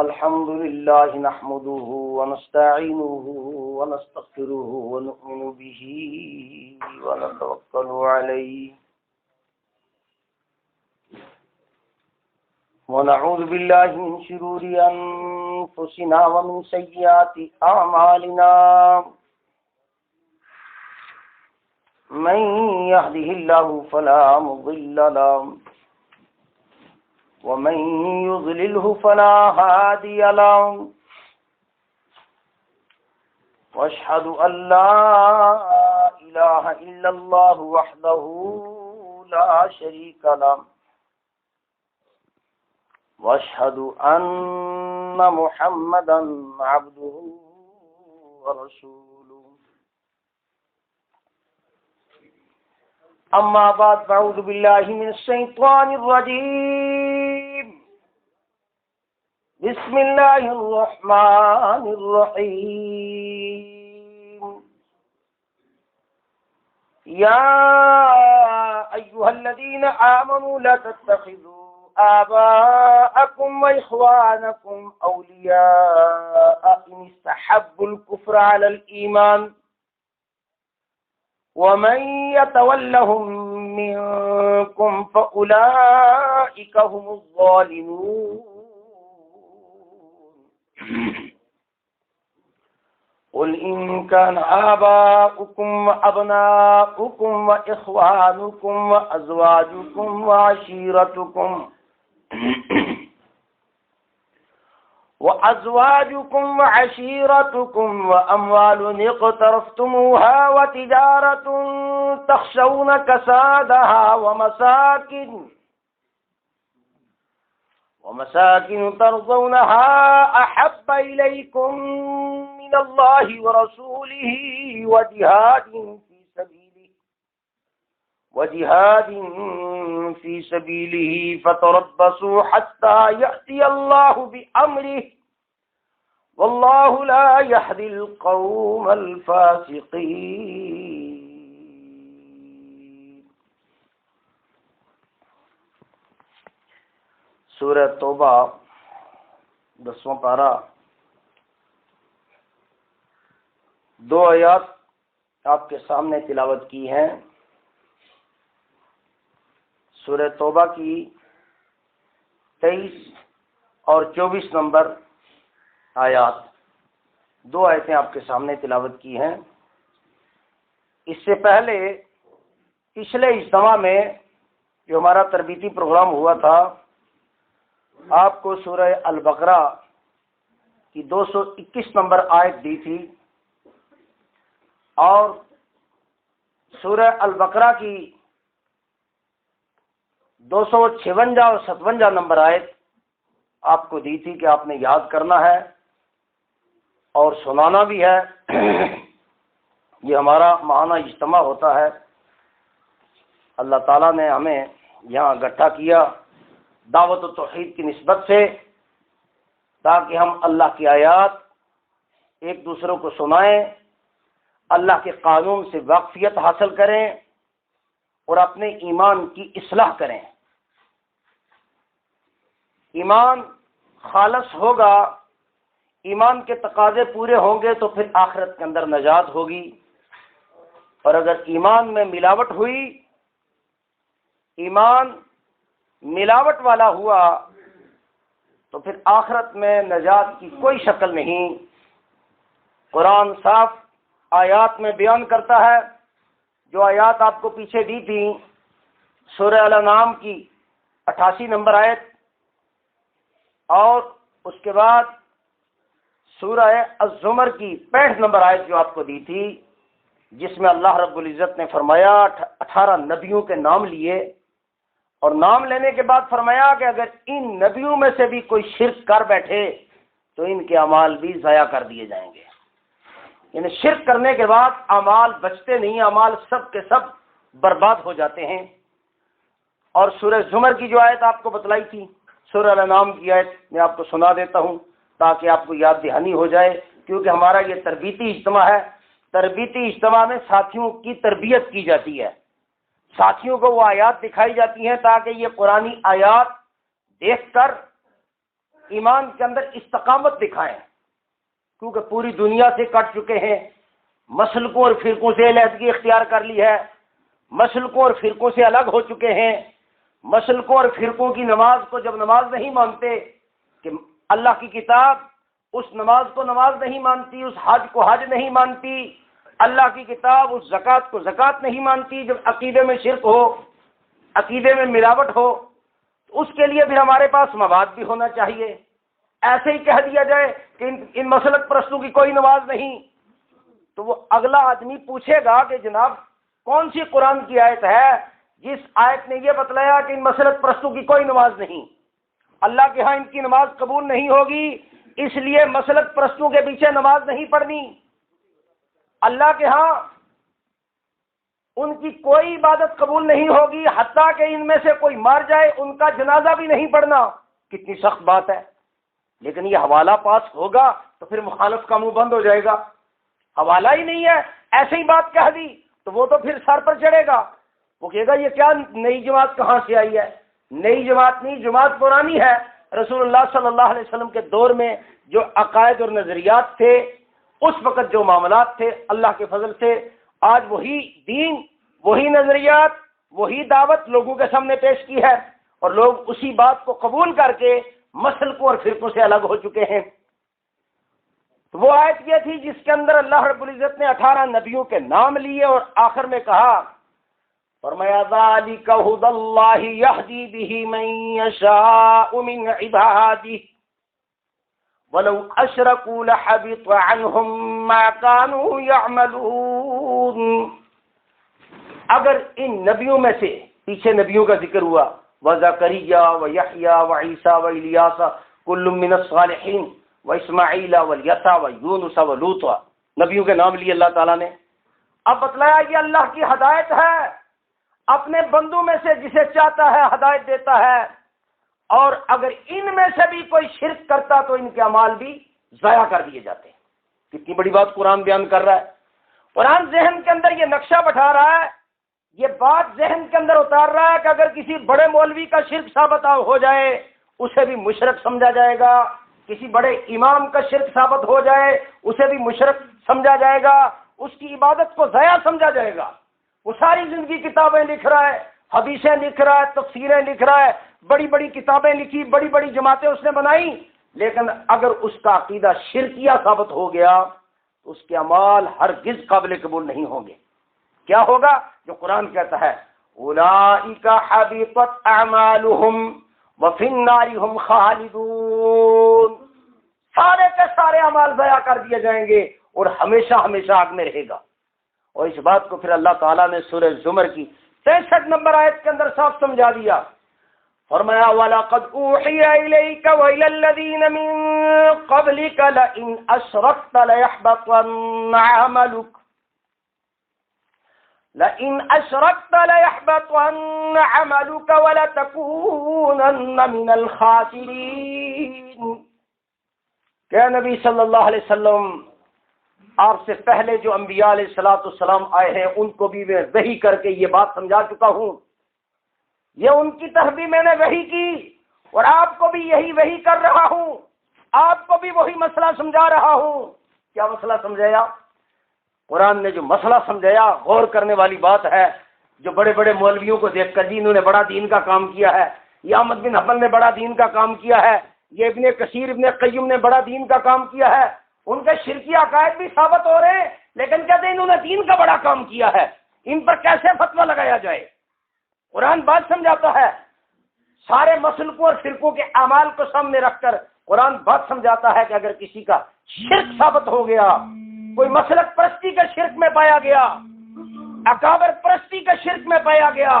الحمد لله نحمده ونستعينه ونستغفره ونؤمن به ونتوكل عليه ونعوذ بالله من شرور أنفسنا ومن سيئات أعمالنا من يهده الله فلا مضل له ومن يضلله فلا هادي له واشهد ان لا اله الا الله وحده لا شريك له واشهد ان محمدا عبده ورسوله اما بعد فاعوذ بالله من الشيطان الرجيم بسم الله الرحمن الرحيم يا أيها الذين آمنوا لا تتخذوا آباءكم وإخوانكم أولياء إن استحبوا الكفر على الإيمان ومن يتولهم منكم فأولئك هم الظالمون قل إن كان آباؤكم وأبناؤكم وإخوانكم وأزواجكم وعشيرتكم وأموال اقترفتموها وتجارة تخشون كسادها ومساكن ترضونها أحب إليكم من الله ورسوله وجهاد في سبيله فتربصوا حتى يأتي الله بأمره والله لا يهدي القوم الفاسقين۔ سورہ توبہ 10واں پارہ، 2 آیات آپ کے سامنے تلاوت کی ہیں۔ سورہ توبہ کی 23 اور 24 نمبر آیات، 2 آیتیں آپ کے سامنے تلاوت کی ہیں۔ اس سے پہلے پچھلے اجتماع میں جو ہمارا تربیتی پروگرام ہوا تھا، آپ کو سورہ البقرہ کی 221 نمبر آیت دی تھی اور سورہ البقرہ کی 256 اور 57 نمبر آیت آپ کو دی تھی کہ آپ نے یاد کرنا ہے اور سنانا بھی ہے۔ یہ ہمارا ماہانہ اجتماع ہوتا ہے، اللہ تعالیٰ نے ہمیں یہاں اکٹھا کیا دعوت و توحید کی نسبت سے، تاکہ ہم اللہ کی آیات ایک دوسرے کو سنائیں، اللہ کے قانون سے واقفیت حاصل کریں اور اپنے ایمان کی اصلاح کریں۔ ایمان خالص ہوگا، ایمان کے تقاضے پورے ہوں گے تو پھر آخرت کے اندر نجات ہوگی، اور اگر ایمان میں ملاوٹ ہوئی، ایمان ملاوٹ والا ہوا تو پھر آخرت میں نجات کی کوئی شکل نہیں۔ قرآن صاف آیات میں بیان کرتا ہے، جو آیات آپ کو پیچھے دی تھی، سورہ الانعام کی 88 نمبر آیت اور اس کے بعد سورہ الزمر کی 65 نمبر آیت جو آپ کو دی تھی، جس میں اللہ رب العزت نے فرمایا 18 نبیوں کے نام لیے، اور نام لینے کے بعد فرمایا کہ اگر ان نبیوں میں سے بھی کوئی شرک کر بیٹھے تو ان کے اعمال بھی ضائع کر دیے جائیں گے۔ یعنی شرک کرنے کے بعد اعمال بچتے نہیں، اعمال سب کے سب برباد ہو جاتے ہیں۔ اور سورہ زمر کی جو آیت آپ کو بتلائی تھی، سورہ الانعام کی آیت میں آپ کو سنا دیتا ہوں تاکہ آپ کو یاد دہانی ہو جائے، کیونکہ ہمارا یہ تربیتی اجتماع ہے۔ تربیتی اجتماع میں ساتھیوں کی تربیت کی جاتی ہے، ساتھیوں کو وہ آیات دکھائی جاتی ہیں تاکہ یہ قرآنی آیات دیکھ کر ایمان کے اندر استقامت دکھائیں، کیونکہ پوری دنیا سے کٹ چکے ہیں، مسلکوں اور فرقوں سے علیحدگی اختیار کر لی ہے، مسلکوں اور فرقوں سے الگ ہو چکے ہیں، مسلکوں اور فرقوں کی نماز کو جب نماز نہیں مانتے کہ اللہ کی کتاب اس نماز کو نماز نہیں مانتی، اس حج کو حج نہیں مانتی، اللہ کی کتاب اس زکوٰۃ کو زکوٰۃ نہیں مانتی، جب عقیدے میں شرک ہو، عقیدے میں ملاوٹ ہو، تو اس کے لیے بھی ہمارے پاس مواد بھی ہونا چاہیے۔ ایسے ہی کہہ دیا جائے کہ ان مسلک پرستوں کی کوئی نماز نہیں، تو وہ اگلا آدمی پوچھے گا کہ جناب کون سی قرآن کی آیت ہے جس آیت نے یہ بتلایا کہ ان مسلک پرستوں کی کوئی نماز نہیں، اللہ کے ہاں ان کی نماز قبول نہیں ہوگی، اس لیے مسلک پرستوں کے پیچھے نماز نہیں پڑھنی۔ اللہ کے ہاں ان کی کوئی عبادت قبول نہیں ہوگی، حتیٰ کہ ان میں سے کوئی مر جائے ان کا جنازہ بھی نہیں پڑھنا۔ کتنی سخت بات ہے، لیکن یہ حوالہ پاس ہوگا تو پھر مخالف کا منہ بند ہو جائے گا۔ حوالہ ہی نہیں ہے، ایسے ہی بات کہہ دی تو وہ تو پھر سر پر چڑھے گا، وہ کہے گا یہ کیا نئی جماعت کہاں سے آئی ہے؟ نئی جماعت نہیں، جماعت پرانی ہے۔ رسول اللہ صلی اللہ علیہ وسلم کے دور میں جو عقائد اور نظریات تھے، اس وقت جو معاملات تھے، اللہ کے فضل سے آج وہی دین، وہی نظریات، وہی دعوت لوگوں کے سامنے پیش کی ہے، اور لوگ اسی بات کو قبول کر کے مسلکوں اور فرقوں سے الگ ہو چکے ہیں۔ تو وہ آیت یہ تھی جس کے اندر اللہ رب العزت نے 18 نبیوں کے نام لیے اور آخر میں کہا، فرمایا ذالک ھدی اللہ یہدی بہ من یشاء من عبادہ ولو اشرکوا لحبط عنہم ما کانوا یعملون۔ اگر ان نبیوں میں سے، پیچھے نبیوں کا ذکر ہوا، وزکریا ویحییٰ وعیسیٰ والیاس کل من الصالحین واسماعیل والیسع ویونس ولوط، نبیوں کے نام لیے اللہ تعالیٰ نے۔ اب بتلایا یہ اللہ کی ہدایت ہے، اپنے بندوں میں سے جسے چاہتا ہے ہدایت دیتا ہے، اور اگر ان میں سے بھی کوئی شرک کرتا تو ان کے اعمال بھی ضائع کر دیے جاتے ہیں۔ کتنی بڑی بات قرآن بیان کر رہا ہے۔ قرآن ذہن کے اندر یہ نقشہ بٹھا رہا ہے، یہ بات ذہن کے اندر اتار رہا ہے کہ اگر کسی بڑے مولوی کا شرک ثابت ہو جائے اسے بھی مشرک سمجھا جائے گا، کسی بڑے امام کا شرک ثابت ہو جائے اسے بھی مشرک سمجھا جائے گا، اس کی عبادت کو ضائع سمجھا جائے گا۔ وہ ساری زندگی کتابیں لکھ رہا ہے، حدیثیں لکھ رہا ہے، تفسیریں لکھ رہا ہے، بڑی بڑی کتابیں لکھی، بڑی بڑی جماعتیں اس نے بنائی، لیکن اگر اس کا عقیدہ شرکیہ ثابت ہو گیا تو اس کے اعمال ہرگز قابل قبول نہیں ہوں گے۔ کیا ہوگا؟ جو قرآن کہتا ہے اولئک حبطت اعمالهم وفی النار هم خالدون، سارے کے سارے اعمال ضائع کر دیے جائیں گے اور ہمیشہ ہمیشہ آگ میں رہے گا۔ اور اس بات کو پھر اللہ تعالیٰ نے سورہ زمر کی 63 نمبر آیت کے اندر صاف سمجھا دیا، فرمایا وَلَقَدْ أُوحِيَ إِلَيْكَ وَإِلَى الَّذِينَ مِن قَبْلِكَ لَئِنْ أَشْرَكْتَ لَيَحْبَطَنَّ عَمَلُكَ وَلَتَكُونَنَّ مِنَ الْخَاسِرِينَ۔ کہ نبی صلی اللہ علیہ وسلم، آپ سے پہلے جو انبیاء علیہ السلام آئے ہیں ان کو بھی میں وحی کر کے یہ بات سمجھا چکا ہوں، یہ ان کی طرف بھی میں نے وحی کی، اور آپ کو بھی یہی وحی کر رہا ہوں، آپ کو بھی وہی مسئلہ سمجھا رہا ہوں۔ کیا مسئلہ سمجھایا؟ قرآن نے جو مسئلہ سمجھایا غور کرنے والی بات ہے۔ جو بڑے بڑے مولویوں کو دیکھ کر جی انہوں نے بڑا دین کا کام کیا ہے، یہ احمد بن حنبل نے بڑا دین کا کام کیا ہے، یہ ابن کثیر ابن قیم نے بڑا دین کا کام کیا ہے، ان کے شرکی عقائد بھی ثابت ہو رہے ہیں، لیکن کہتے ہیں انہوں نے دین کا بڑا کام کیا ہے، ان پر کیسے فتویٰ لگایا جائے؟ قرآن بات سمجھاتا ہے، سارے مسلکوں اور فرقوں کے اعمال کو سامنے رکھ کر قرآن بات سمجھاتا ہے کہ اگر کسی کا شرک ثابت ہو گیا، کوئی مسلک پرستی کے شرک میں پایا گیا، اکابر پرستی کے شرک میں پایا گیا،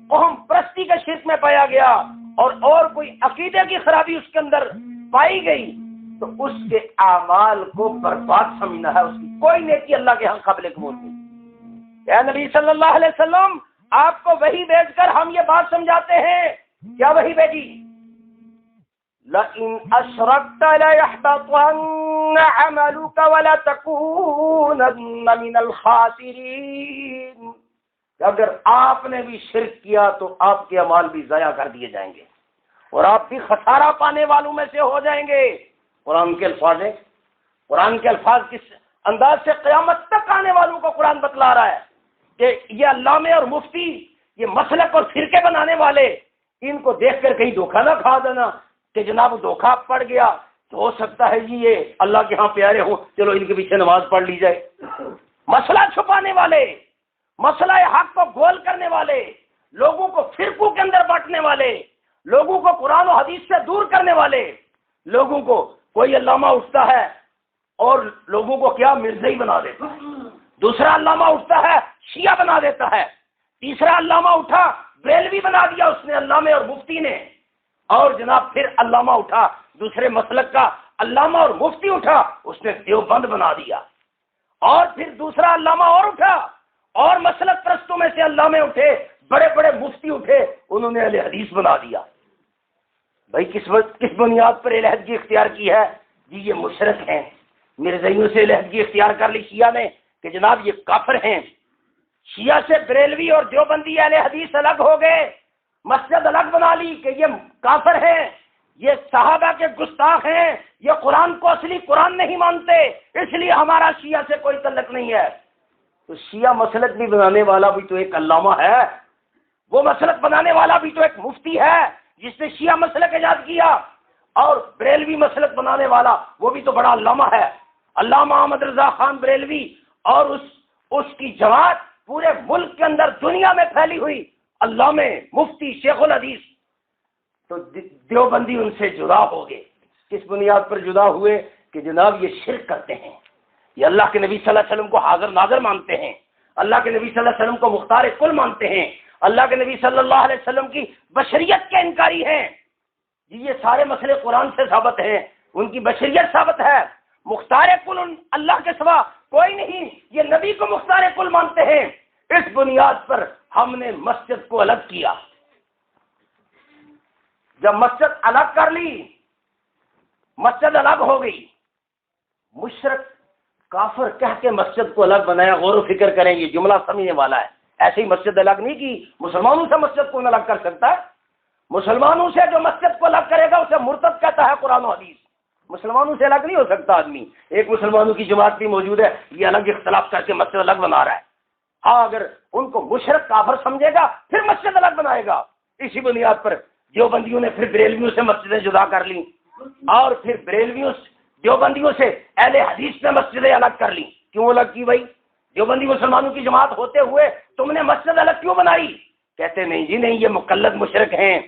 قوم پرستی کے شرک میں پایا گیا، اور کوئی عقیدے کی خرابی اس کے اندر پائی گئی، تو اس کے اعمال کو برباد سمجھنا ہے، اس کی کوئی نیکی اللہ کے ہاں قابل قبول نہیں۔ اے نبی صلی اللہ علیہ وسلم، آپ کو وحی بھیج کر ہم یہ بات سمجھاتے ہیں۔ کیا وحی بھیجی؟ لَئِنْ أَشْرَكْتَ لَيَحْبَطَنَّ عَمَلُكَ وَلَتَكُونَنَّ مِنَ الْخَاسِرِينَ، کہ اگر آپ نے بھی شرک کیا تو آپ کے اعمال بھی ضائع کر دیے جائیں گے اور آپ بھی خسارہ پانے والوں میں سے ہو جائیں گے۔ قرآن کے الفاظ ہیں، قرآن کے الفاظ کس انداز سے قیامت تک آنے والوں کو قرآن بتلا رہا ہے کہ یہ علامے اور مفتی، یہ مسلک اور فرقے بنانے والے، ان کو دیکھ کر کہیں دھوکہ نہ کھا دینا کہ جناب دھوکہ پڑ گیا تو ہو سکتا ہے جی یہ اللہ کے ہاں پیارے ہوں، چلو ان کے پیچھے نماز پڑھ لی جائے۔ مسئلہ چھپانے والے، مسئلہ حق کو گول کرنے والے، لوگوں کو فرقوں کے اندر بانٹنے والے، لوگوں کو قرآن و حدیث سے دور کرنے والے، لوگوں کو کوئی علامہ اٹھتا ہے اور لوگوں کو کیا مرزائی بنا دیتا ہے، دوسرا علامہ اٹھتا ہے شیعہ بنا دیتا ہے، تیسرا علامہ اٹھا بریلوی بنا دیا اس نے، علامے اور مفتی نے، اور جناب پھر علامہ اٹھا دوسرے مسلک کا علامہ اور مفتی اٹھا اس نے دیوبند بنا دیا، اور پھر دوسرا علامہ اور اٹھا اور مسلک پرستوں میں سے علامے اٹھے، بڑے بڑے مفتی اٹھے، انہوں نے اہل حدیث بنا دیا۔ بھائی کس بنیاد پر علیحدگی اختیار کی ہے؟ جی یہ مشرک ہیں، مرزائیوں سے علیحدگی اختیار کر لی شیعہ نے کہ جناب یہ کافر ہیں، شیعہ سے بریلوی اور دیوبندی اہل حدیث الگ ہو گئے، مسجد الگ بنا لی کہ یہ کافر ہیں، یہ صحابہ کے گستاخ ہیں، یہ قرآن کو اصلی قرآن نہیں مانتے، اس لیے ہمارا شیعہ سے کوئی تعلق نہیں ہے۔ تو شیعہ مسلک بھی بنانے والا بھی تو ایک علامہ ہے، وہ مسلک بنانے والا بھی تو ایک مفتی ہے جس نے شیعہ مسلک ایجاد کیا، اور بریلوی مسلک بنانے والا وہ بھی تو بڑا علامہ ہے، علامہ احمد رضا خان بریلوی، اور اس کی جماعت پورے ملک کے اندر دنیا میں پھیلی ہوئی، علامے مفتی شیخ الحدیث۔ تو دیوبندی ان سے جدا ہو گئے، کس بنیاد پر جدا ہوئے کہ جناب یہ شرک کرتے ہیں، یہ اللہ کے نبی صلی اللہ علیہ وسلم کو حاضر ناظر مانتے ہیں، اللہ کے نبی صلی اللہ علیہ وسلم کو مختار کل مانتے ہیں، اللہ کے نبی صلی اللہ علیہ وسلم کی بشریت کے انکاری ہیں۔ جی یہ سارے مسئلے قرآن سے ثابت ہیں، ان کی بشریت ثابت ہے، مختار کل اللہ کے سوا کوئی نہیں، یہ نبی کو مختار کل مانتے ہیں۔ اس بنیاد پر ہم نے مسجد کو الگ کیا، جب مسجد الگ کر لی، مسجد الگ ہو گئی، مشرک کافر کہہ کے مسجد کو الگ بنایا۔ غور و فکر کریں، یہ جملہ سمجھنے والا ہے، ایسے ہی مسجد الگ نہیں کی، مسلمانوں سے مسجد کو الگ کر سکتا ہے؟ مسلمانوں سے جو مسجد کو الگ کرے گا اسے مرتد کہتا ہے قرآن و حدیث، مسلمانوں سے الگ نہیں ہو سکتا آدمی۔ ایک مسلمانوں کی جماعت بھی موجود ہے، یہ الگ اختلاف کر کے مسجد الگ بنا رہا ہے، ہاں اگر ان کو مشرک کافر سمجھے گا پھر مسجد الگ بنائے گا۔ اسی بنیاد پر دیوبندیوں نے پھر بریلویوں سے مسجدیں جدا کر لیں، اور پھر دیوبندیوں سے اہل حدیث نے مسجدیں الگ کر لیں۔ کیوں الگ کی بھائی؟ دیوبندی مسلمانوں کی جماعت ہوتے ہوئے تم نے مسجد الگ کیوں بنائی؟ کہتے نہیں جی نہیں، یہ مقلد مشرک ہیں،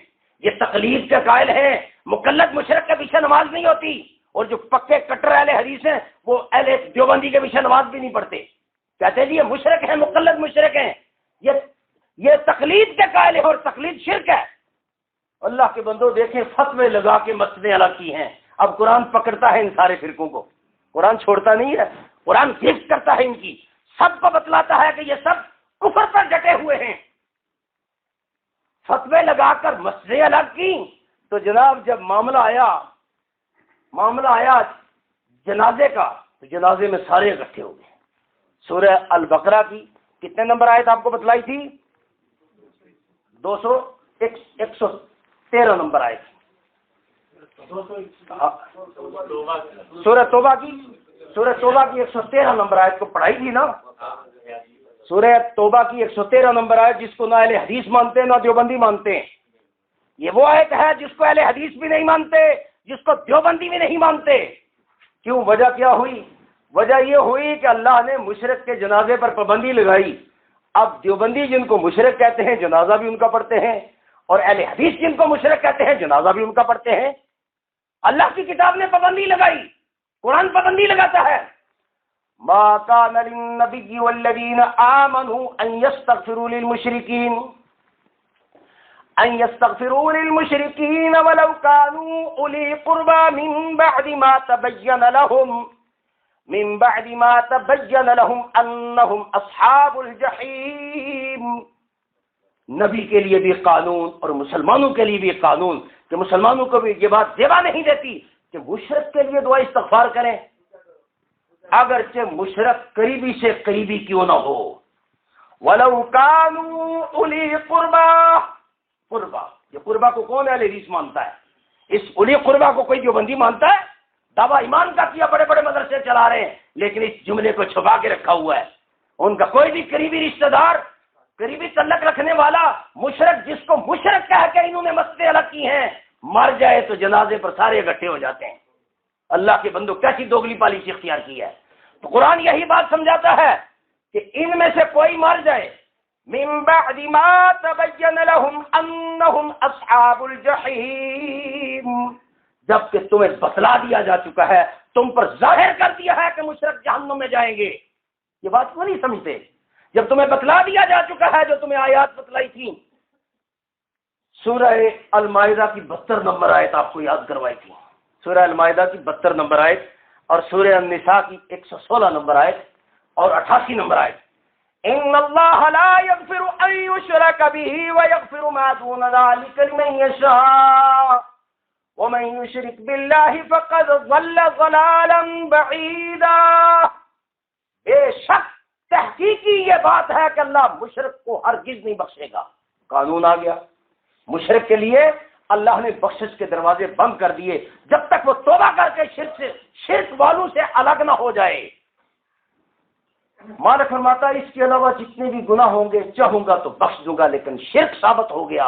یہ تقلید کے قائل ہیں، مقلد مشرک کے پیچھے نماز نہیں ہوتی، اور جو پکے کٹر اہل حدیث ہیں وہ اہل دیوبندی کے پیچھے نماز بھی نہیں پڑھتے۔ کہتے ہیں جی یہ مشرک ہیں، مقلد مشرک ہیں، یہ تقلید کے قائل ہے اور تقلید شرک ہے۔ اللہ کے بندوں دیکھیں، فتوے لگا کے مسجدیں الگ کی ہیں۔ اب قرآن پکڑتا ہے ان سارے فرقوں کو، قرآن چھوڑتا نہیں ہے، قرآن گرفت کرتا ہے ان کی، سب کو بتلاتا ہے کہ یہ سب کفر پر ڈٹے ہوئے ہیں۔ فتوے لگا کر مسجدیں الگ کی تو جناب جب معاملہ آیا جنازے کا تو جنازے میں سارے اکٹھے ہو گئے۔ سورہ البقرہ کی کتنے نمبر آیت آپ کو بتلائی تھی؟ 113 نمبر آیت۔ سورہ توبہ کی 113 نمبر آیت کو پڑھائی تھی نا؟ سورہ توبہ کی 113 نمبر آیت، جس کو نہ اہل حدیث مانتے نہ دیوبندی مانتے ہیں، یہ وہ آیت ہے جس کو اہل حدیث بھی نہیں مانتے، جس کو دیوبندی بھی نہیں مانتے۔ کیوں؟ وجہ کیا ہوئی؟ وجہ یہ ہوئی کہ اللہ نے مشرک کے جنازے پر پابندی لگائی۔ اب دیوبندی جن کو مشرک کہتے ہیں جنازہ بھی ان کا پڑھتے ہیں، اور اہل حدیث جن کو مشرک کہتے ہیں جنازہ بھی ان کا پڑھتے ہیں۔ اللہ کی کتاب نے پابندی لگائی، قرآن پابندی لگاتا ہے۔ ما كان للنبي والذين آمنوا أن يستغفروا للمشركين ولو كانوا أولي قربى من بعد ما تبين لهم أنهم أصحاب الجحيم۔ نبی کے لیے بھی قانون اور مسلمانوں کے لیے بھی قانون کہ مسلمانوں کو بھی یہ بات زیبا نہیں دیتی کہ مشرک کے لیے دعا استغفار کریں، اگرچہ مشرک قریبی سے قریبی کیوں نہ ہو۔ وَلَوْ كَانُوا أُولِي قُرْبَى، یہ قربہ کو کون اہل حدیث مانتا ہے؟ اس اولی قربہ کو کوئی دیوبندی مانتا ہے؟ دعویٰ ایمان کا کیا، بڑے بڑے مدرسے چلا رہے ہیں، لیکن اس جملے کو چھپا کے رکھا ہوا ہے۔ ان کا کوئی بھی قریبی رشتہ دار، قریبی تعلق رکھنے والا مشرک، جس کو مشرک کہہ کے انہوں نے مسجدیں الگ کی ہیں، مر جائے تو جنازے پر سارے اکٹھے ہو جاتے ہیں۔ اللہ کے بندو کیسی دوگلی پالیسی اختیار کی ہے؟ تو قرآن یہی بات سمجھاتا ہے کہ ان میں سے کوئی مر جائے، من بعد ما تبین لهم انہم اصحاب الجحیم، جب کہ تمہیں بتلا دیا جا چکا ہے، تم پر ظاہر کر دیا ہے کہ مشرک جہنم میں جائیں گے۔ یہ بات کیوں نہیں سمجھتے؟ جب تمہیں بتلا دیا جا چکا ہے، جو تمہیں آیات بتلائی تھی، سورہ المائدہ کی 72 نمبر آیت آپ کو یاد کروائی تھی، سورہ المائدہ کی 72 نمبر آیت، اور سورہ النساء کی 116 نمبر آیت اور 88 نمبر آیت۔ ان اللہ لا یغفر ان یشرک بہ ویغفر ما دون ذلک لمن یشاء ومن یشرک باللہ فقد ضل ضلالا بعیدا۔ بے شک تحقیقی یہ بات ہے کہ اللہ مشرک کو ہرگز نہیں بخشے گا۔ قانون آ گیا، مشرک کے لیے اللہ نے بخشش کے دروازے بند کر دیے جب تک وہ توبہ کر کے شرک والوں سے الگ نہ ہو جائے۔ مالک فرماتا ہے اس کے علاوہ جتنے بھی گناہ ہوں گے چاہوں گا تو بخش دوں گا، لیکن شرک ثابت ہو گیا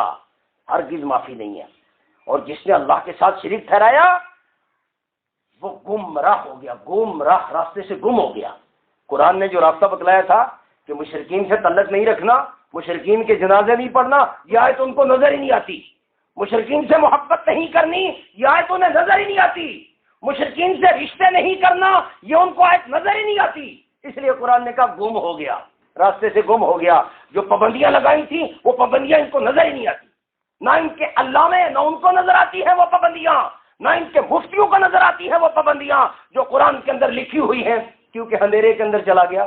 ہرگز معافی نہیں ہے۔ اور جس نے اللہ کے ساتھ شریک ٹھہرایا وہ گمراہ ہو گیا، گمراہ، راستے سے گم ہو گیا۔ قرآن نے جو رابطہ بتلایا تھا کہ مشرکین سے تعلق نہیں رکھنا، مشرکین کے جنازے نہیں پڑھنا، یہ آیت ان کو نظر ہی نہیں آتی۔ مشرکین سے محبت نہیں کرنی، یہ آیت انہیں نظر ہی نہیں آتی۔ مشرکین سے رشتے نہیں کرنا، یہ ان کو آیت نظر ہی نہیں آتی۔ اس لیے قرآن نے کہا گم ہو گیا، راستے سے گم ہو گیا۔ جو پابندیاں لگائی تھیں وہ پابندیاں ان کو نظر ہی نہیں آتی، نہ ان کے علامے، نہ ان کو نظر آتی ہے وہ پابندیاں، نہ ان کے مفتیوں کو نظر آتی ہے وہ پابندیاں جو قرآن کے اندر لکھی ہوئی ہیں، کیونکہ اندھیرے کے اندر چلا گیا۔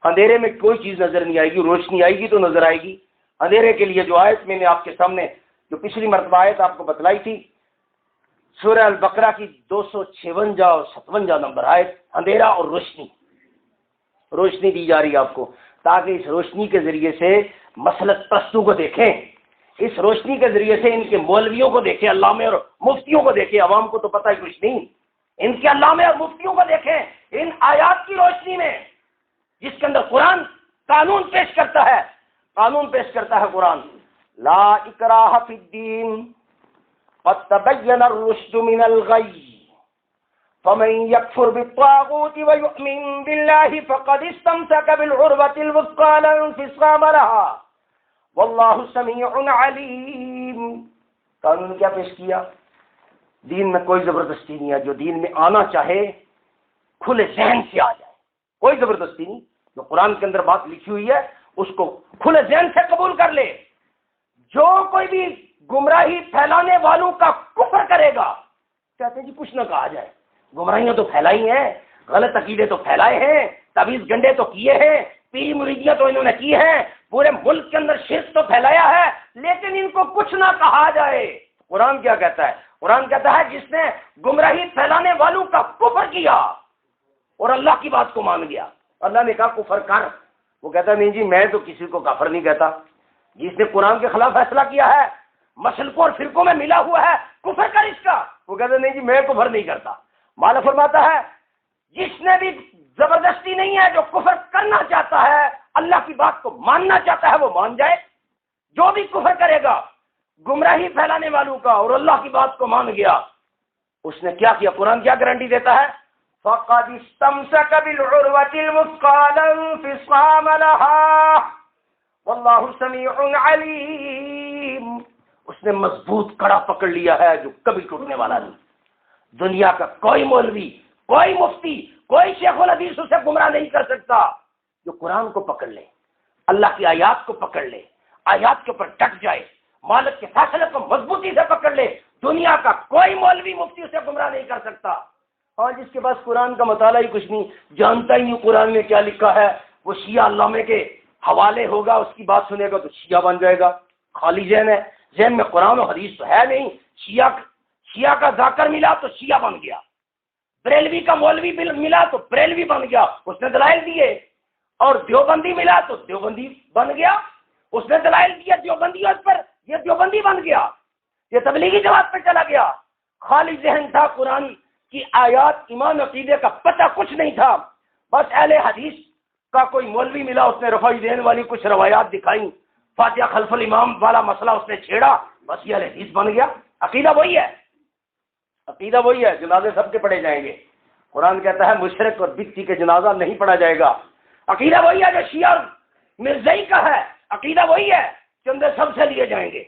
اندھیرے میں کوئی چیز نظر نہیں آئے گی، روشنی آئے گی تو نظر آئے گی۔ اندھیرے کے لیے جو آیت میں نے آپ کے سامنے جو پچھلی مرتبہ آیت آپ کو بتلائی تھی، سورہ البقرہ کی 256 اور 57 نمبر آیت، اندھیرا اور روشنی، روشنی دی جا رہی ہے آپ کو، تاکہ اس روشنی کے ذریعے سے مسلک پرستوں کو دیکھیں، اس روشنی کے ذریعے سے ان کے مولویوں کو دیکھیں، علامے اور مفتیوں کو دیکھیں۔ عوام کو تو پتہ ہی کچھ نہیں، ان کے علامے اور مفتیوں کو دیکھیں ان آیات کی روشنی میں، جس کے اندر قرآن قانون پیش کرتا ہے، قانون پیش کرتا ہے قرآن۔ لا اکراہ فی الدین قد تبین الرشد من الغی فمن یکفر بالطاغوت ویؤمن باللہ فقد استمسک بالعروۃ الوثقی لا انفصام لها واللہ سمیع علیم۔ قانون کیا پیش کیا؟ دین میں کوئی زبردستی نہیں ہے، جو دین میں آنا چاہے کھلے ذہن سے آ جائے، کوئی زبردستی نہیں۔ جو قرآن کے اندر بات لکھی ہوئی ہے اس کو کھلے ذہن سے قبول کر لے۔ جو کوئی بھی گمراہی پھیلانے والوں کا کفر کرے گا، کہتے ہیں جی کچھ نہ کہا جائے، گمراہیاں تو پھیلائی ہیں، غلط عقیدے تو پھیلائے ہیں، تعویذ گنڈے تو کیے ہیں، پیری مریدیاں تو انہوں نے کی ہیں، پورے ملک کے اندر شرک تو پھیلایا ہے، لیکن ان کو کچھ نہ کہا جائے۔ قرآن کیا کہتا ہے؟ قرآن کہتا ہے جس نے گمراہی پھیلانے والوں کا کفر کیا اور اللہ کی بات کو مان گیا، اللہ نے کہا کفر کر، وہ کہتا نہیں جی میں تو کسی کو کافر نہیں کہتا۔ جس نے قرآن کے خلاف فیصلہ کیا ہے، مسلکوں اور فرقوں میں ملا ہوا ہے، کفر کر اس کا، وہ کہتا نہیں جی میں کفر نہیں کرتا۔ مالا فرماتا ہے جس نے بھی زبردستی نہیں ہے، جو کفر کرنا چاہتا ہے، اللہ کی بات کو ماننا چاہتا ہے وہ مان جائے۔ جو بھی کفر کرے گا گمراہی پھیلانے والوں کا اور اللہ کی بات کو مان گیا، اس نے کیا کیا؟ قرآن کیا گارنٹی دیتا ہے؟ فَقَدِ اسْتَمْسَكَ بِالْعُرْوَةِ الْوُثْقَىٰ لَا انفصام لَهَا وَاللَّهُ سَمِيعٌ عَلِيمٌ۔ اس نے مضبوط کڑا پکڑ لیا ہے جو کبھی ٹوٹنے والا نہیں۔ دنیا کا کوئی مولوی، کوئی مفتی، کوئی شیخ الحدیث اسے گمراہ نہیں کر سکتا۔ جو قرآن کو پکڑ لے، اللہ کی آیات کو پکڑ لے، آیات کے اوپر ڈٹ جائے، مالک کے فیصلے کو مضبوطی سے پکڑ لے، دنیا کا کوئی مولوی مفتی اسے گمراہ نہیں کر سکتا۔ اور جس کے پاس قرآن کا مطالعہ ہی کچھ نہیں، جانتا ہی نہیں قرآن میں کیا لکھا ہے، وہ شیعہ علامے کے حوالے ہوگا، اس کی بات سنے گا تو شیعہ بن جائے گا۔ خالی ذہن ہے، ذہن میں قرآن و حدیث تو ہے نہیں، شیعہ کا ذاکر ملا تو شیعہ بن گیا، بریلوی کا مولوی ملا تو بریلوی بن گیا، اس نے دلائل دیے، اور دیوبندی ملا تو دیوبندی بن گیا، اس نے دلائل دیا، دیوبندی اس پر یہ دیوبندی بن گیا، یہ تبلیغی جماعت پہ چلا گیا، خالی ذہن تھا قرآن کی آیات، ایمان عقیدے کا پتہ کچھ نہیں تھا، بس اہل حدیث کا کوئی مولوی ملا، اس نے رفعی دین والی کچھ روایات دکھائیں، فاتحہ خلف الامام والا مسئلہ اس نے چھیڑا، بس یہ اہل حدیث بن گیا۔ عقیدہ وہی ہے، عقیدہ وہی ہے، جنازے سب کے پڑھے جائیں گے۔ قرآن کہتا ہے مشرک اور بگتی کے جنازہ نہیں پڑھا جائے گا۔ عقیدہ وہی ہے جو شیعہ مرزائی کا ہے، عقیدہ وہی ہے، چندے سب سے لیے جائیں گے،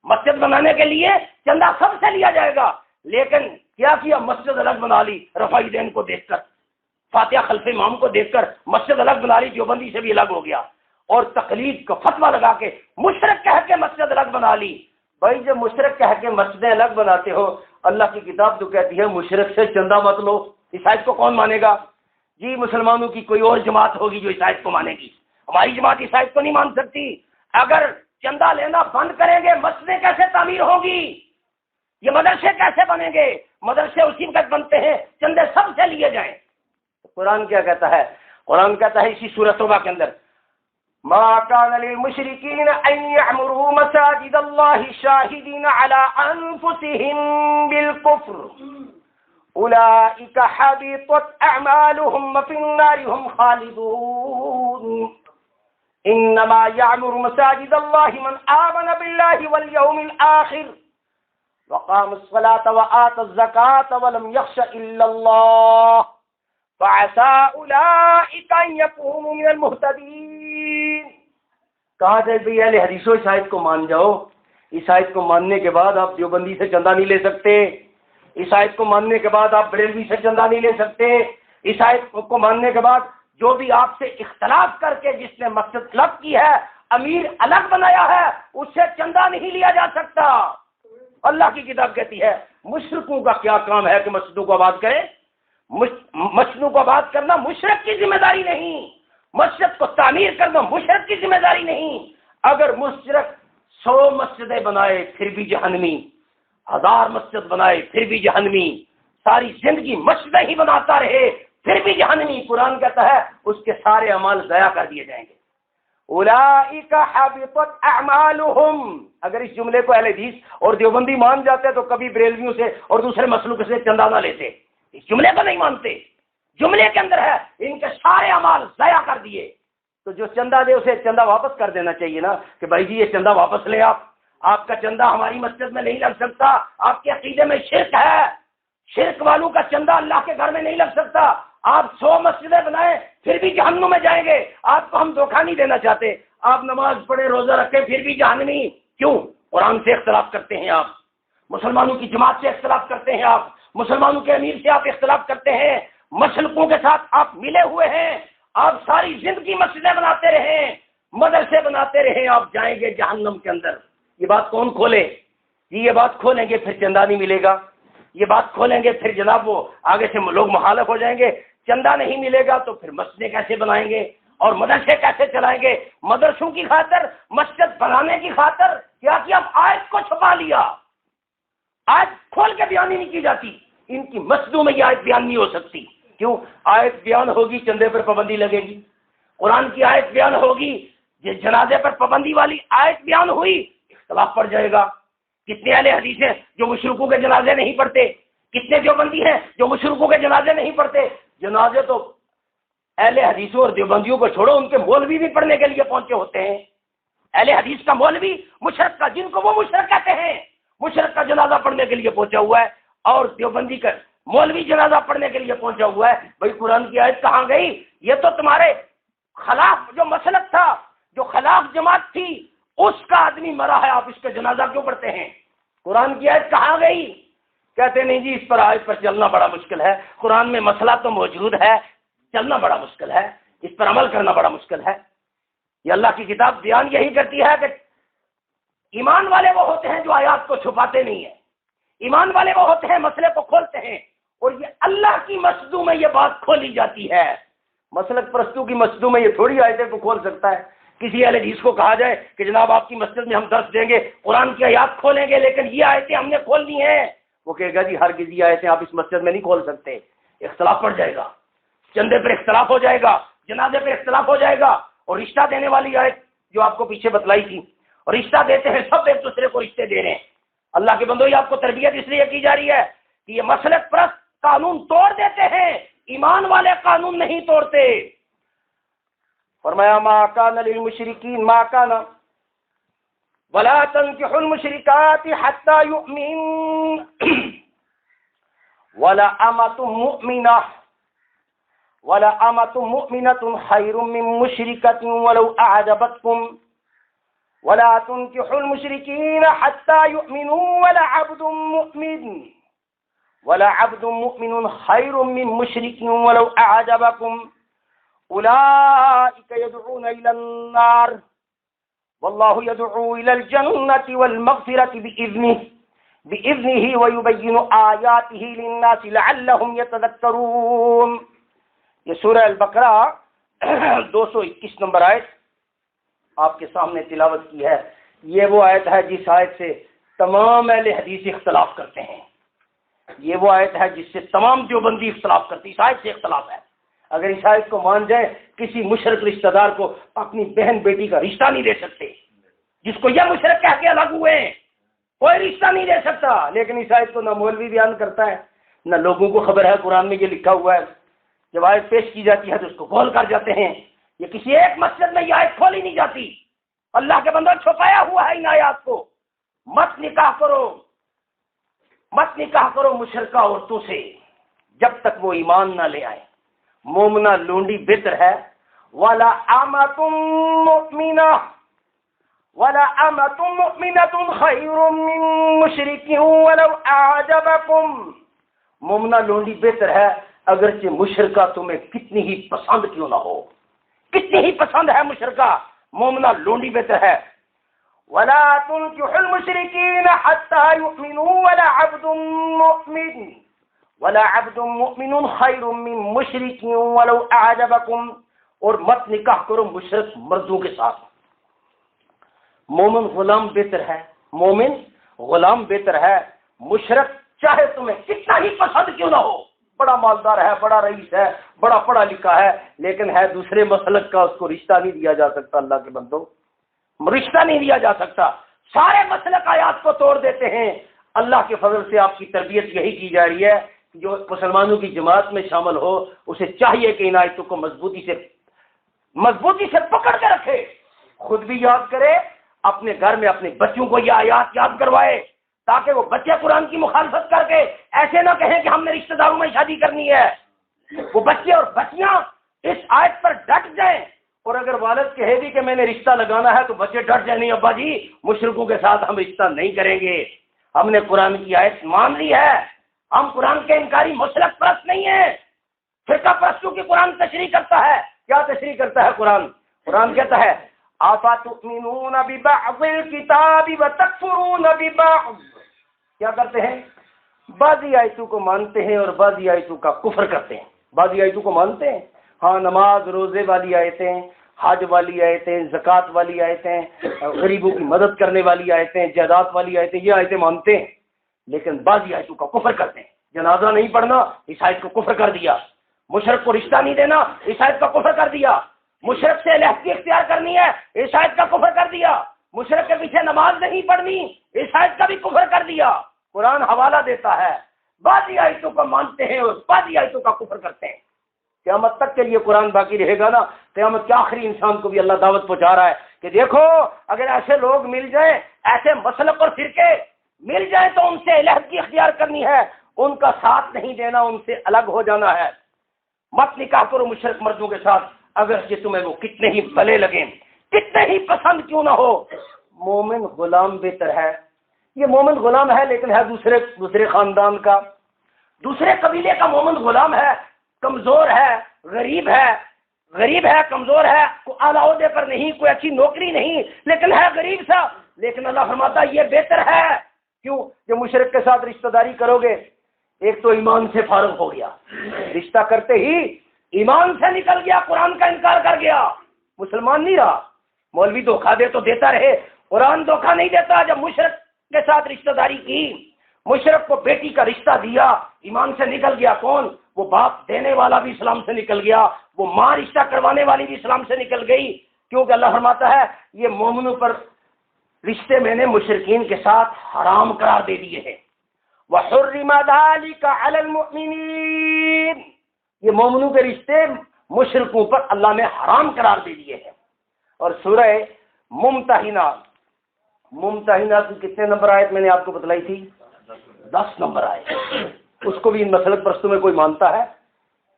مسجد بنانے کے لیے چندہ سب سے لیا جائے گا، لیکن کیا مسجد الگ بنا لی رفعی دین کو دیکھ کر، فاتحہ خلف امام کو دیکھ کر مسجد الگ بنا لی، دیوبندی سے بھی الگ ہو گیا، اور تقلید کا فتویٰ لگا کے مشرک کہہ کے مسجد الگ بنا لی۔ بھائی جب مشرک کہہ کے مسجدیں الگ بناتے ہو، اللہ کی کتاب تو کہتی ہے مشرک سے چندہ مت لو، عیسائیت کو کون مانے گا؟ جی مسلمانوں کی کوئی اور جماعت ہوگی جو عیسائیت کو مانے گی، ہماری جماعت عیسائیت کو نہیں مان سکتی۔ اگر چندہ لینا بند کریں گے مسجدیں کیسے تعمیر ہوگی؟ یہ مدرسے کیسے بنیں گے؟ مدرسے اسی وقت بنتے ہیں چندے سب سے لیے جائیں۔ قرآن کیا کہتا ہے؟ قرآن کہتا ہے اسی سورۃ توبہ کے اندر، ما كان للمشركين ان يعمروا مساجد الله شاهدين على انفسهم بالكفر اولئك حبطت اعمالهم وفي النار هم خالدون انما يعمر مساجد الله من آمن بالله واليوم الآخر وقام الصلاة وآتى الزكاة ولم يخش إلا الله فعسى أولئك أن يكونوا من المهتدين۔ کہا جائے بھئی اہل حدیثوں اس آیت کو مان جاؤ، اس آیت کو ماننے کے بعد آپ دیوبندی سے چندہ نہیں لے سکتے، اس آیت کو ماننے کے بعد آپ بریلوی سے چندہ نہیں لے سکتے، اس آیت کو ماننے کے بعد جو بھی آپ سے اختلاف کر کے جس نے مسجد الگ کی ہے، امیر الگ بنایا ہے، اس سے چندہ نہیں لیا جا سکتا۔ اللہ کی کتاب کہتی ہے مشرکوں کا کیا کام ہے کہ مسجدوں کو آباد کرے؟ مسجدوں کو آباد کرنا مشرک کی ذمہ داری نہیں، مسجد کو تعمیر کرنا مشرک کی ذمہ داری نہیں۔ اگر مشرک 100 مسجدیں بنائے پھر بھی جہنمی، 1000 مسجد بنائے پھر بھی جہنمی، ساری زندگی مسجدیں ہی بناتا رہے پھر بھی جہنمی، قرآن کہتا ہے اس کے سارے اعمال ضائع کر دیے جائیں گے۔ اولئک حبطت اعمالهم، اگر اس جملے کو اہل حدیث اور دیوبندی مان جاتے تو کبھی بریلویوں سے اور دوسرے مسلک سے چندہ نہ لیتے، اس جملے کو نہیں مانتے، جملے کے اندر ہے ان کے سارے اعمال ضائع کر دیے۔ تو جو چندہ دے اسے چندہ واپس کر دینا چاہیے نا، کہ بھائی جی یہ چندہ واپس لیں، آپ کا چندہ ہماری مسجد میں نہیں لگ سکتا، آپ کے عقیدے میں شرک ہے، شرک والوں کا چندہ اللہ کے گھر میں نہیں لگ سکتا، آپ 100 مسجدیں بنائیں پھر بھی جہنم میں جائیں گے، آپ کو ہم دھوکہ نہیں دینا چاہتے، آپ نماز پڑھیں روزہ رکھیں پھر بھی جہنمی، کیوں؟ قرآن سے اختلاف کرتے ہیں آپ، مسلمانوں کی جماعت سے اختلاف کرتے ہیں آپ، مسلمانوں کے امیر سے آپ اختلاف کرتے ہیں، مشرکوں کے ساتھ آپ ملے ہوئے ہیں، آپ ساری زندگی مسجدیں بناتے رہیں، مدرسے بناتے رہیں، آپ جائیں گے جہنم کے اندر۔ یہ بات کون کھولے؟ یہ بات کھولیں گے پھر چندہ نہیں ملے گا، یہ بات کھولیں گے پھر جناب وہ آگے سے لوگ مخالف ہو جائیں گے، چندہ نہیں ملے گا تو پھر مسجدیں کیسے بنائیں گے اور مدرسے کیسے چلائیں گے؟ مدرسوں کی خاطر، مسجد بنانے کی خاطر کیا اب آیت کو چھپا لیا، آیت کھول کے بیان ہی نہیں کی جاتی، ان کی مسجدوں میں یہ آیت بیان نہیں ہو سکتی، کیوں؟ آیت بیان ہوگی چندے پر پابندی لگے گی، قرآن کی آیت بیان ہوگی، یہ جنازے پر پابندی والی آیت بیان ہوئی، اختلاف پڑ جائے گا۔ کتنے اہل حدیث ہیں جو مشرکوں کے جنازے نہیں پڑھتے؟ کتنے دیوبندی ہیں جو مشرکوں کے جنازے نہیں پڑھتے؟ جنازے تو اہل حدیثوں اور دیوبندیوں کو چھوڑو، ان کے مولوی بھی پڑھنے کے لیے پہنچے ہوتے ہیں۔ اہل حدیث کا مولوی مشرک کا، جن کو وہ مشرک کہتے ہیں، مشرک کا جنازہ پڑھنے کے لیے پہنچا ہوا ہے، اور دیوبندی کا مولوی جنازہ پڑھنے کے لیے پہنچا ہوا ہے۔ بھائی قرآن کی آیت کہاں گئی؟ یہ تو تمہارے خلاف جو مسلک تھا، جو خلاف جماعت تھی، اس کا آدمی مرا ہے، آپ اس کا جنازہ کیوں پڑھتے ہیں؟ قرآن کی آیت کہاں گئی؟ کہتے نہیں جی اس پر آیت پر چلنا بڑا مشکل ہے، قرآن میں مسئلہ تو موجود ہے، چلنا بڑا مشکل ہے، اس پر عمل کرنا بڑا مشکل ہے۔ یہ اللہ کی کتاب بیان یہی کرتی ہے کہ ایمان والے وہ ہوتے ہیں جو آیات کو چھپاتے نہیں ہیں، ایمان والے وہ ہوتے ہیں مسئلے کو کھولتے ہیں، اور یہ اللہ کی مسجدوں میں یہ بات کھولی جاتی ہے۔ مسلک پرستوں کی مسجدوں میں یہ تھوڑی آیتیں کو کھول سکتا ہے۔ کسی اہل حدیث کو کہا جائے کہ جناب آپ کی مسجد میں ہم درس دیں گے، قرآن کی آیات کھولیں گے، لیکن یہ آیتیں ہم نے کھولنی ہیں، وہ کہے گا جی ہرگز یہ آیتیں آپ اس مسجد میں نہیں کھول سکتے، اختلاف پڑ جائے گا، چندے پر اختلاف ہو جائے گا، جنازے پر اختلاف ہو جائے گا۔ اور رشتہ دینے والی آیت جو آپ کو پیچھے بتلائی تھی، اور رشتہ دیتے ہیں، سب ایک دوسرے کو رشتے دے رہے ہیں۔ اللہ کے بندو، یہ آپ کو تربیت اس لیے کی جا رہی ہے کہ یہ مسلک پرست قانون توڑ دیتے ہیں، ایمان والے قانون نہیں توڑتے۔ فرمایا ما کان للمشرکین ما کان ولا تنكحوا المشركات حتى يؤمن ولا أمة مؤمنة خير من مشركة ولو أعجبتكم ولا تنكحوا المشركين حتى يؤمنوا ولا عبد مؤمن خير من مشرك ولو أعجبكم أولئك يدعون إلى النار والله يدعو إلى الجنة والمغفرة بإذنه ويبين آياته للناس لعلهم يتذكرون۔ یہ سورہ البقرہ 221 نمبر آیت آپ کے سامنے تلاوت کی ہے۔ یہ وہ آیت ہے جس آیت سے تمام اہل حدیث اختلاف کرتے ہیں، یہ وہ آیت ہے جس سے تمام دیوبندی اختلاف کرتے ہیں، اس آیت سے اختلاف ہے۔ اگر اس آیت کو مان جائیں، کسی مشرک رشتہ دار کو اپنی بہن بیٹی کا رشتہ نہیں دے سکتے، جس کو یہ مشرک کہہ کے الگ ہوئے ہیں کوئی رشتہ نہیں دے سکتا۔ لیکن اس آیت کو نہ مولوی بیان کرتا ہے نہ لوگوں کو خبر ہے قرآن میں یہ لکھا ہوا ہے۔ جب آیت پیش کی جاتی ہے تو اس کو گول کر جاتے ہیں۔ یہ کسی ایک مسجد میں یہ آیت کھولی نہیں جاتی۔ اللہ کے بندوں، چھپایا ہوا ہے ان آیات کو۔ مت نکاح کرو مشرکہ عورتوں سے جب تک وہ ایمان نہ لے آئے۔ مومنہ لونڈی بہتر ہے۔ وَلَا أَمَةٌ مُؤْمِنَةٌ خَيْرٌ مِّن مُّشْرِكٍ وَلَوْ أَعْجَبَكُمْ، مومنہ لونڈی بہتر ہے اگرچہ مشرکہ تمہیں کتنی ہی پسند کیوں نہ ہو، کتنی ہی پسند ہے مشرکہ، مومنہ لونڈی بہتر ہے۔ وَلَا تُنكِحُوا الْمُشْرِكِينَ حَتَّى يُؤْمِنُوا وَلَا عَبْدٌ مُؤْمِنٌ خَيْرٌ مِّن مُّشْرِكٍ وَلَوْ أَعْجَبَكُمْ، اور مت نکاح کرو مشرک مردوں کے ساتھ۔ مومن غلام بہتر ہے، مشرک چاہے تمہیں کتنا ہی پسند کیوں نہ ہو، بڑا مالدار ہے، بڑا رئیس ہے، بڑا پڑھا لکھا ہے، لیکن ہے دوسرے مسلک کا، اس کو رشتہ نہیں دیا جا سکتا۔ اللہ کے بندوں، رشتہ نہیں دیا جا سکتا۔ سارے مسلک آیات کو توڑ دیتے ہیں۔ اللہ کے فضل سے آپ کی تربیت یہی کی جا رہی ہے کہ جو مسلمانوں کی جماعت میں شامل ہو اسے چاہیے کہ ان آیتوں کو مضبوطی سے پکڑ کے رکھے، خود بھی یاد کرے، اپنے گھر میں اپنے بچوں کو یہ آیات یاد کروائے، تاکہ وہ بچے قرآن کی مخالفت کر کے ایسے نہ کہیں کہ ہم نے رشتہ داروں میں شادی کرنی ہے۔ وہ بچے اور بچیاں اس آیت پر ڈٹ جائیں، اور اگر والد کہے بھی کہ میں نے رشتہ لگانا ہے تو بچے ڈٹ جائیں، نہیں ابا جی مشرکوں کے ساتھ ہم رشتہ نہیں کریں گے، ہم نے قرآن کی آیت مان لی ہے، ہم قرآن کے انکاری مسلک پرست نہیں ہیں۔ فرقہ پرستوں کی قرآن تشریح کرتا ہے، کیا تشریح کرتا ہے قرآن کہتا ہے أَفَتُؤْمِنُونَ بِبَعْضِ الْكِتَابِ وَتَكْفُرُونَ بِبَعْضٍ، کیا کرتے ہیں؟ بعضی آیتوں کو مانتے ہیں اور بعضی آیتوں کا کفر کرتے ہیں۔ بعضی آیتوں کو مانتے ہیں، ہاں نماز روزے والی آیتیں، حج والی آیتیں، زکوٰۃ والی آیتیں، غریبوں کی مدد کرنے والی آیتیں، جائیداد والی آیتیں، یہ آیتیں مانتے ہیں، لیکن بعضی آیتوں کا کفر کرتے ہیں۔ جنازہ نہیں پڑھنا، اس آیت کو کفر کر دیا۔ مشرک کو رشتہ نہیں دینا، اس آیت کا کفر کر دیا۔ مشرک سے علیحدگی اختیار کرنی ہے، اس آیت کا کفر کر دیا۔ مشرک کے پیچھے نماز نہیں پڑھنی، اس آیت کا بھی کفر کر دیا۔ قرآن حوالہ دیتا ہے، بعضی آیتوں کو مانتے ہیں اور بعضی آیتوں کا کفر کرتے ہیں۔ قیامت تک کے لیے قرآن باقی رہے گا نا، قیامت کے آخری انسان کو بھی اللہ دعوت پہنچا رہا ہے کہ دیکھو اگر ایسے لوگ مل جائیں، ایسے مسلک اور فرقے مل جائیں تو ان سے علیحدگی اختیار کرنی ہے، ان کا ساتھ نہیں دینا، ان سے الگ ہو جانا ہے۔ مت نکاح کرو مشرک مردوں کے ساتھ اگر یہ تمہیں وہ کتنے ہی بھلے لگیں، کتنے ہی پسند کیوں نہ ہو۔ مومن غلام بہتر ہے، یہ مومن غلام ہے لیکن ہے دوسرے خاندان کا، دوسرے قبیلے کا مومن غلام ہے، کمزور ہے، غریب ہے، کمزور ہے، کوئی اعلیٰ عہدے پر نہیں، کوئی اچھی نوکری نہیں، لیکن ہے غریب سا، لیکن اللہ فرماتا ہے یہ بہتر ہے۔ کیوں؟ جو مشرک کے ساتھ رشتہ داری کرو گے، ایک تو ایمان سے فارغ ہو گیا، رشتہ کرتے ہی ایمان سے نکل گیا، قرآن کا انکار کر گیا، مسلمان نہیں رہا۔ مولوی دھوکہ دے تو دیتا رہے، قرآن دھوکہ نہیں دیتا۔ جب مشرک کے ساتھ رشتہ داری کی، مشرک کو بیٹی کا رشتہ دیا، ایمان سے نکل گیا۔ کون؟ وہ باپ دینے والا بھی اسلام سے نکل گیا، وہ ماں رشتہ کروانے والی بھی اسلام سے نکل گئی، کیونکہ اللہ فرماتا ہے یہ مومنوں پر رشتے میں نے مشرکین کے ساتھ حرام قرار دے دیے ہیں۔ وَحُرِّمَ ذَلِكَ عَلَى الْمُؤْمِنِينَ، یہ مومنوں کے رشتے مشرکوں پر اللہ نے حرام قرار دے دیے ہیں۔ اور سورہ ممتحنہ کی کتنے نمبر آیت میں نے آپ کو بتلائی تھی؟ 10 نمبر آیت۔ اس کو بھی ان مسلک پرستوں میں کوئی مانتا ہے؟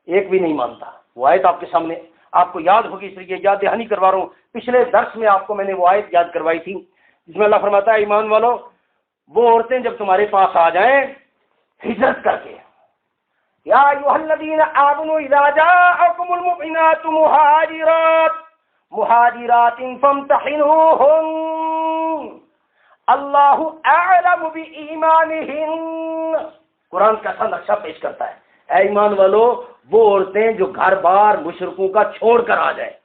ایک بھی نہیں مانتا۔ وہ آیت آپ کے سامنے آپ کو یاد ہوگی، اس لیے یاد دہانی کروا رہا ہوں۔ پچھلے درس میں آپ کو میں نے وہ آیت یاد کروائی تھی جس میں اللہ فرماتا ہے ایمان والو، وہ عورتیں جب تمہارے پاس آ جائیں ہجرت کر کے، یا ایھا الذین آمنوا اذا جاءکم المؤمنات مہاجرات فامتحنوہن اللہ اعلم بایمانہن۔ قرآن کیسا نقشہ پیش کرتا ہے، اے ایمان والو، وہ عورتیں جو گھر بار مشرکوں کا چھوڑ کر آ جائیں،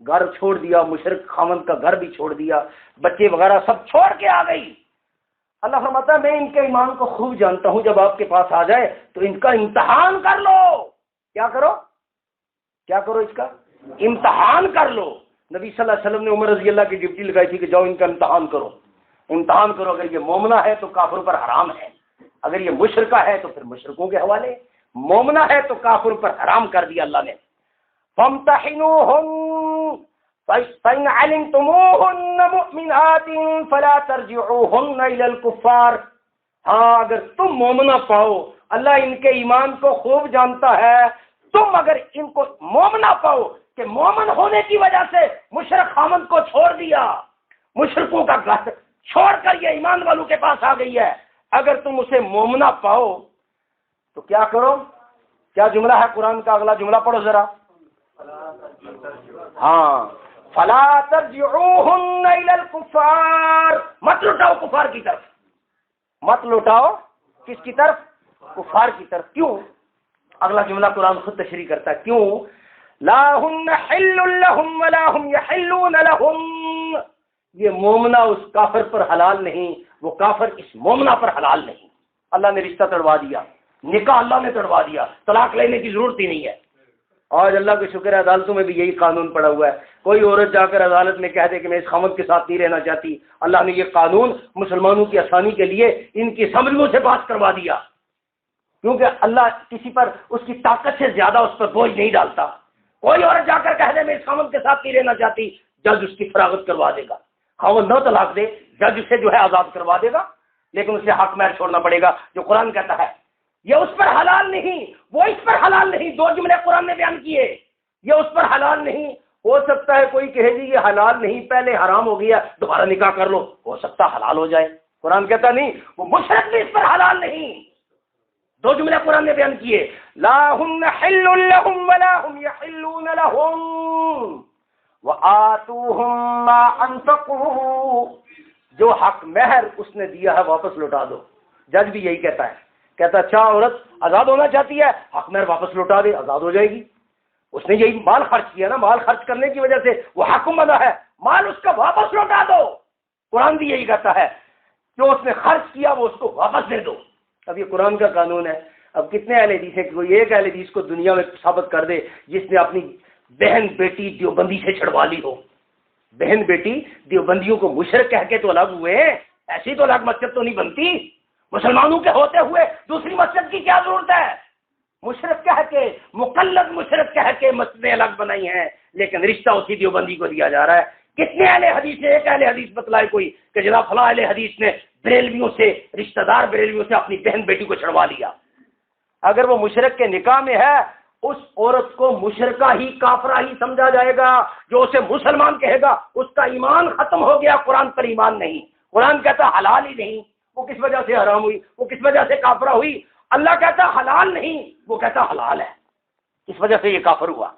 گھر چھوڑ دیا، مشرک خاوند کا گھر بھی چھوڑ دیا، بچے وغیرہ سب چھوڑ کے آ گئی، اللہ فرماتا ہے میں ان کے ایمان کو خوب جانتا ہوں، جب آپ کے پاس آ جائے تو ان کا امتحان کر لو۔ کیا کرو اس کا امتحان کر لو۔ نبی صلی اللہ علیہ وسلم نے عمر رضی اللہ کی ڈیوٹی لگائی تھی کہ جاؤ ان کا امتحان کرو۔ اگر یہ مومنہ ہے تو کافر پر حرام ہے، اگر یہ مشرکہ ہے تو پھر مشرکوں کے حوالے، مومنہ ہے تو کافر پر حرام کر دیا اللہ نے۔ فَامْتَحِنُوهُنَّ فَإِنْ عَلِمْتُمُوهُنَّ مُؤْمِنَاتٍ فَلَا تَرْجِعُوهُنَّ إِلَى الْكُفَّارِ، ہاں اگر تم مومنہ پاؤ، اللہ ان کے ایمان کو خوب جانتا ہے، تم اگر ان کو مومنہ پاؤ کہ مومن ہونے کی وجہ سے مشرک خامند کو چھوڑ دیا، مشرکوں کا گھر چھوڑ کر یہ ایمان والوں کے پاس آ گئی ہے، اگر تم اسے مومنہ پاؤ تو کیا کرو؟ کیا جملہ ہے قرآن کا؟ اگلا جملہ پڑھو ذرا۔ ہاں، فلا ترجعوہن الی الکفار، مت لوٹاؤ کفار کی طرف، مت لوٹاؤ کس کی طرف؟ کفار کی طرف۔ کیوں؟ اگلا جملہ قرآن خود تشریح کرتا ہے کیوں۔ لا ہن حل لہم ولا ہم یحلون لہم، یہ مومنہ اس کافر پر حلال نہیں، وہ کافر اس مومنہ پر حلال نہیں۔ اللہ نے رشتہ تڑوا دیا، نکاح اللہ نے تڑوا دیا، طلاق لینے کی ضرورت ہی نہیں ہے۔ آج اللہ کا شکر ہے عدالتوں میں بھی یہی قانون پڑا ہوا ہے، کوئی عورت جا کر عدالت میں کہہ دے کہ میں اس خامد کے ساتھ نہیں رہنا چاہتی، اللہ نے یہ قانون مسلمانوں کی آسانی کے لیے ان کی اسمبلیوں سے پاس کروا دیا، کیونکہ اللہ کسی پر اس کی طاقت سے زیادہ اس پر بوجھ نہیں ڈالتا۔ کوئی عورت جا کر کہہ دے میں اس خامد کے ساتھ نہیں رہنا چاہتی، جج اس کی فراغت کروا دے گا، خامد نہ طلاق دے، جج اسے جو ہے آزاد کروا دے گا، لیکن اسے حق مہر چھوڑنا پڑے گا جو قرآن کہتا ہے یہ اس پر حلال نہیں، وہ اس پر حلال نہیں۔ دو جملے قرآن نے بیان کیے، یہ اس پر حلال نہیں۔ ہو سکتا ہے کوئی کہے جی یہ حلال نہیں، پہلے حرام ہو گیا، دوبارہ نکاح کر لو، ہو سکتا حلال ہو جائے۔ قرآن کہتا نہیں، وہ مشرک بھی اس پر حلال نہیں۔ دو جملے قرآن نے بیان کیے، لا ہن حل لہم ولا ہم یحلون لہم وآتوہم ما انفقوا، جو حق مہر اس نے دیا ہے واپس لوٹا دو۔ جج بھی یہی کہتا ہے، کہتا اچھا عورت آزاد ہونا چاہتی ہے، حق مہر واپس لوٹا دے، آزاد ہو جائے گی۔ اس نے یہی مال خرچ کیا نا، مال خرچ کرنے کی وجہ سے وہ حق بنا ہے، مال اس کا واپس لوٹا دو۔ قرآن بھی یہی کہتا ہے، جو اس نے خرچ کیا وہ اس کو واپس دے دو۔ اب یہ قرآن کا قانون ہے۔ اب کتنے اہل حدیث ہے کہ کوئی ایک اہل حدیث کو دنیا میں ثابت کر دے جس نے اپنی بہن بیٹی دیوبندی سے چھڑوا لی ہو؟ بہن بیٹی دیوبندیوں کو مشرک کہہ کے تو الگ ہوئے ہیں، ایسی تو الگ مسجد تو نہیں بنتی۔ مسلمانوں کے ہوتے ہوئے دوسری مسجد کی کیا ضرورت ہے؟ مشرک کہہ کے، مقلد مشرک کہہ کے مسجدیں الگ بنائی ہیں، لیکن رشتہ اسی دیوبندی کو دیا جا رہا ہے۔ کتنے اہل حدیث نے ایک اہل حدیث بتلائے کوئی کہ جناب فلاں اہل حدیث نے بریلویوں سے، رشتہ دار بریلویوں سے اپنی بہن بیٹی کو چھڑوا لیا؟ اگر وہ مشرک کے نکاح میں ہے، اس عورت کو مشرکہ ہی کافرہ ہی سمجھا جائے گا۔ جو اسے مسلمان کہے گا اس کا ایمان ختم ہو گیا، قرآن پر ایمان نہیں۔ قرآن کہتا حلال ہی نہیں، وہ کس وجہ سے حرام ہوئی، وہ کس وجہ سے کافرہ ہوئی؟ اللہ کہتا حلال نہیں، وہ کہتا حلال ہے، اس وجہ سے یہ کافر ہوا۔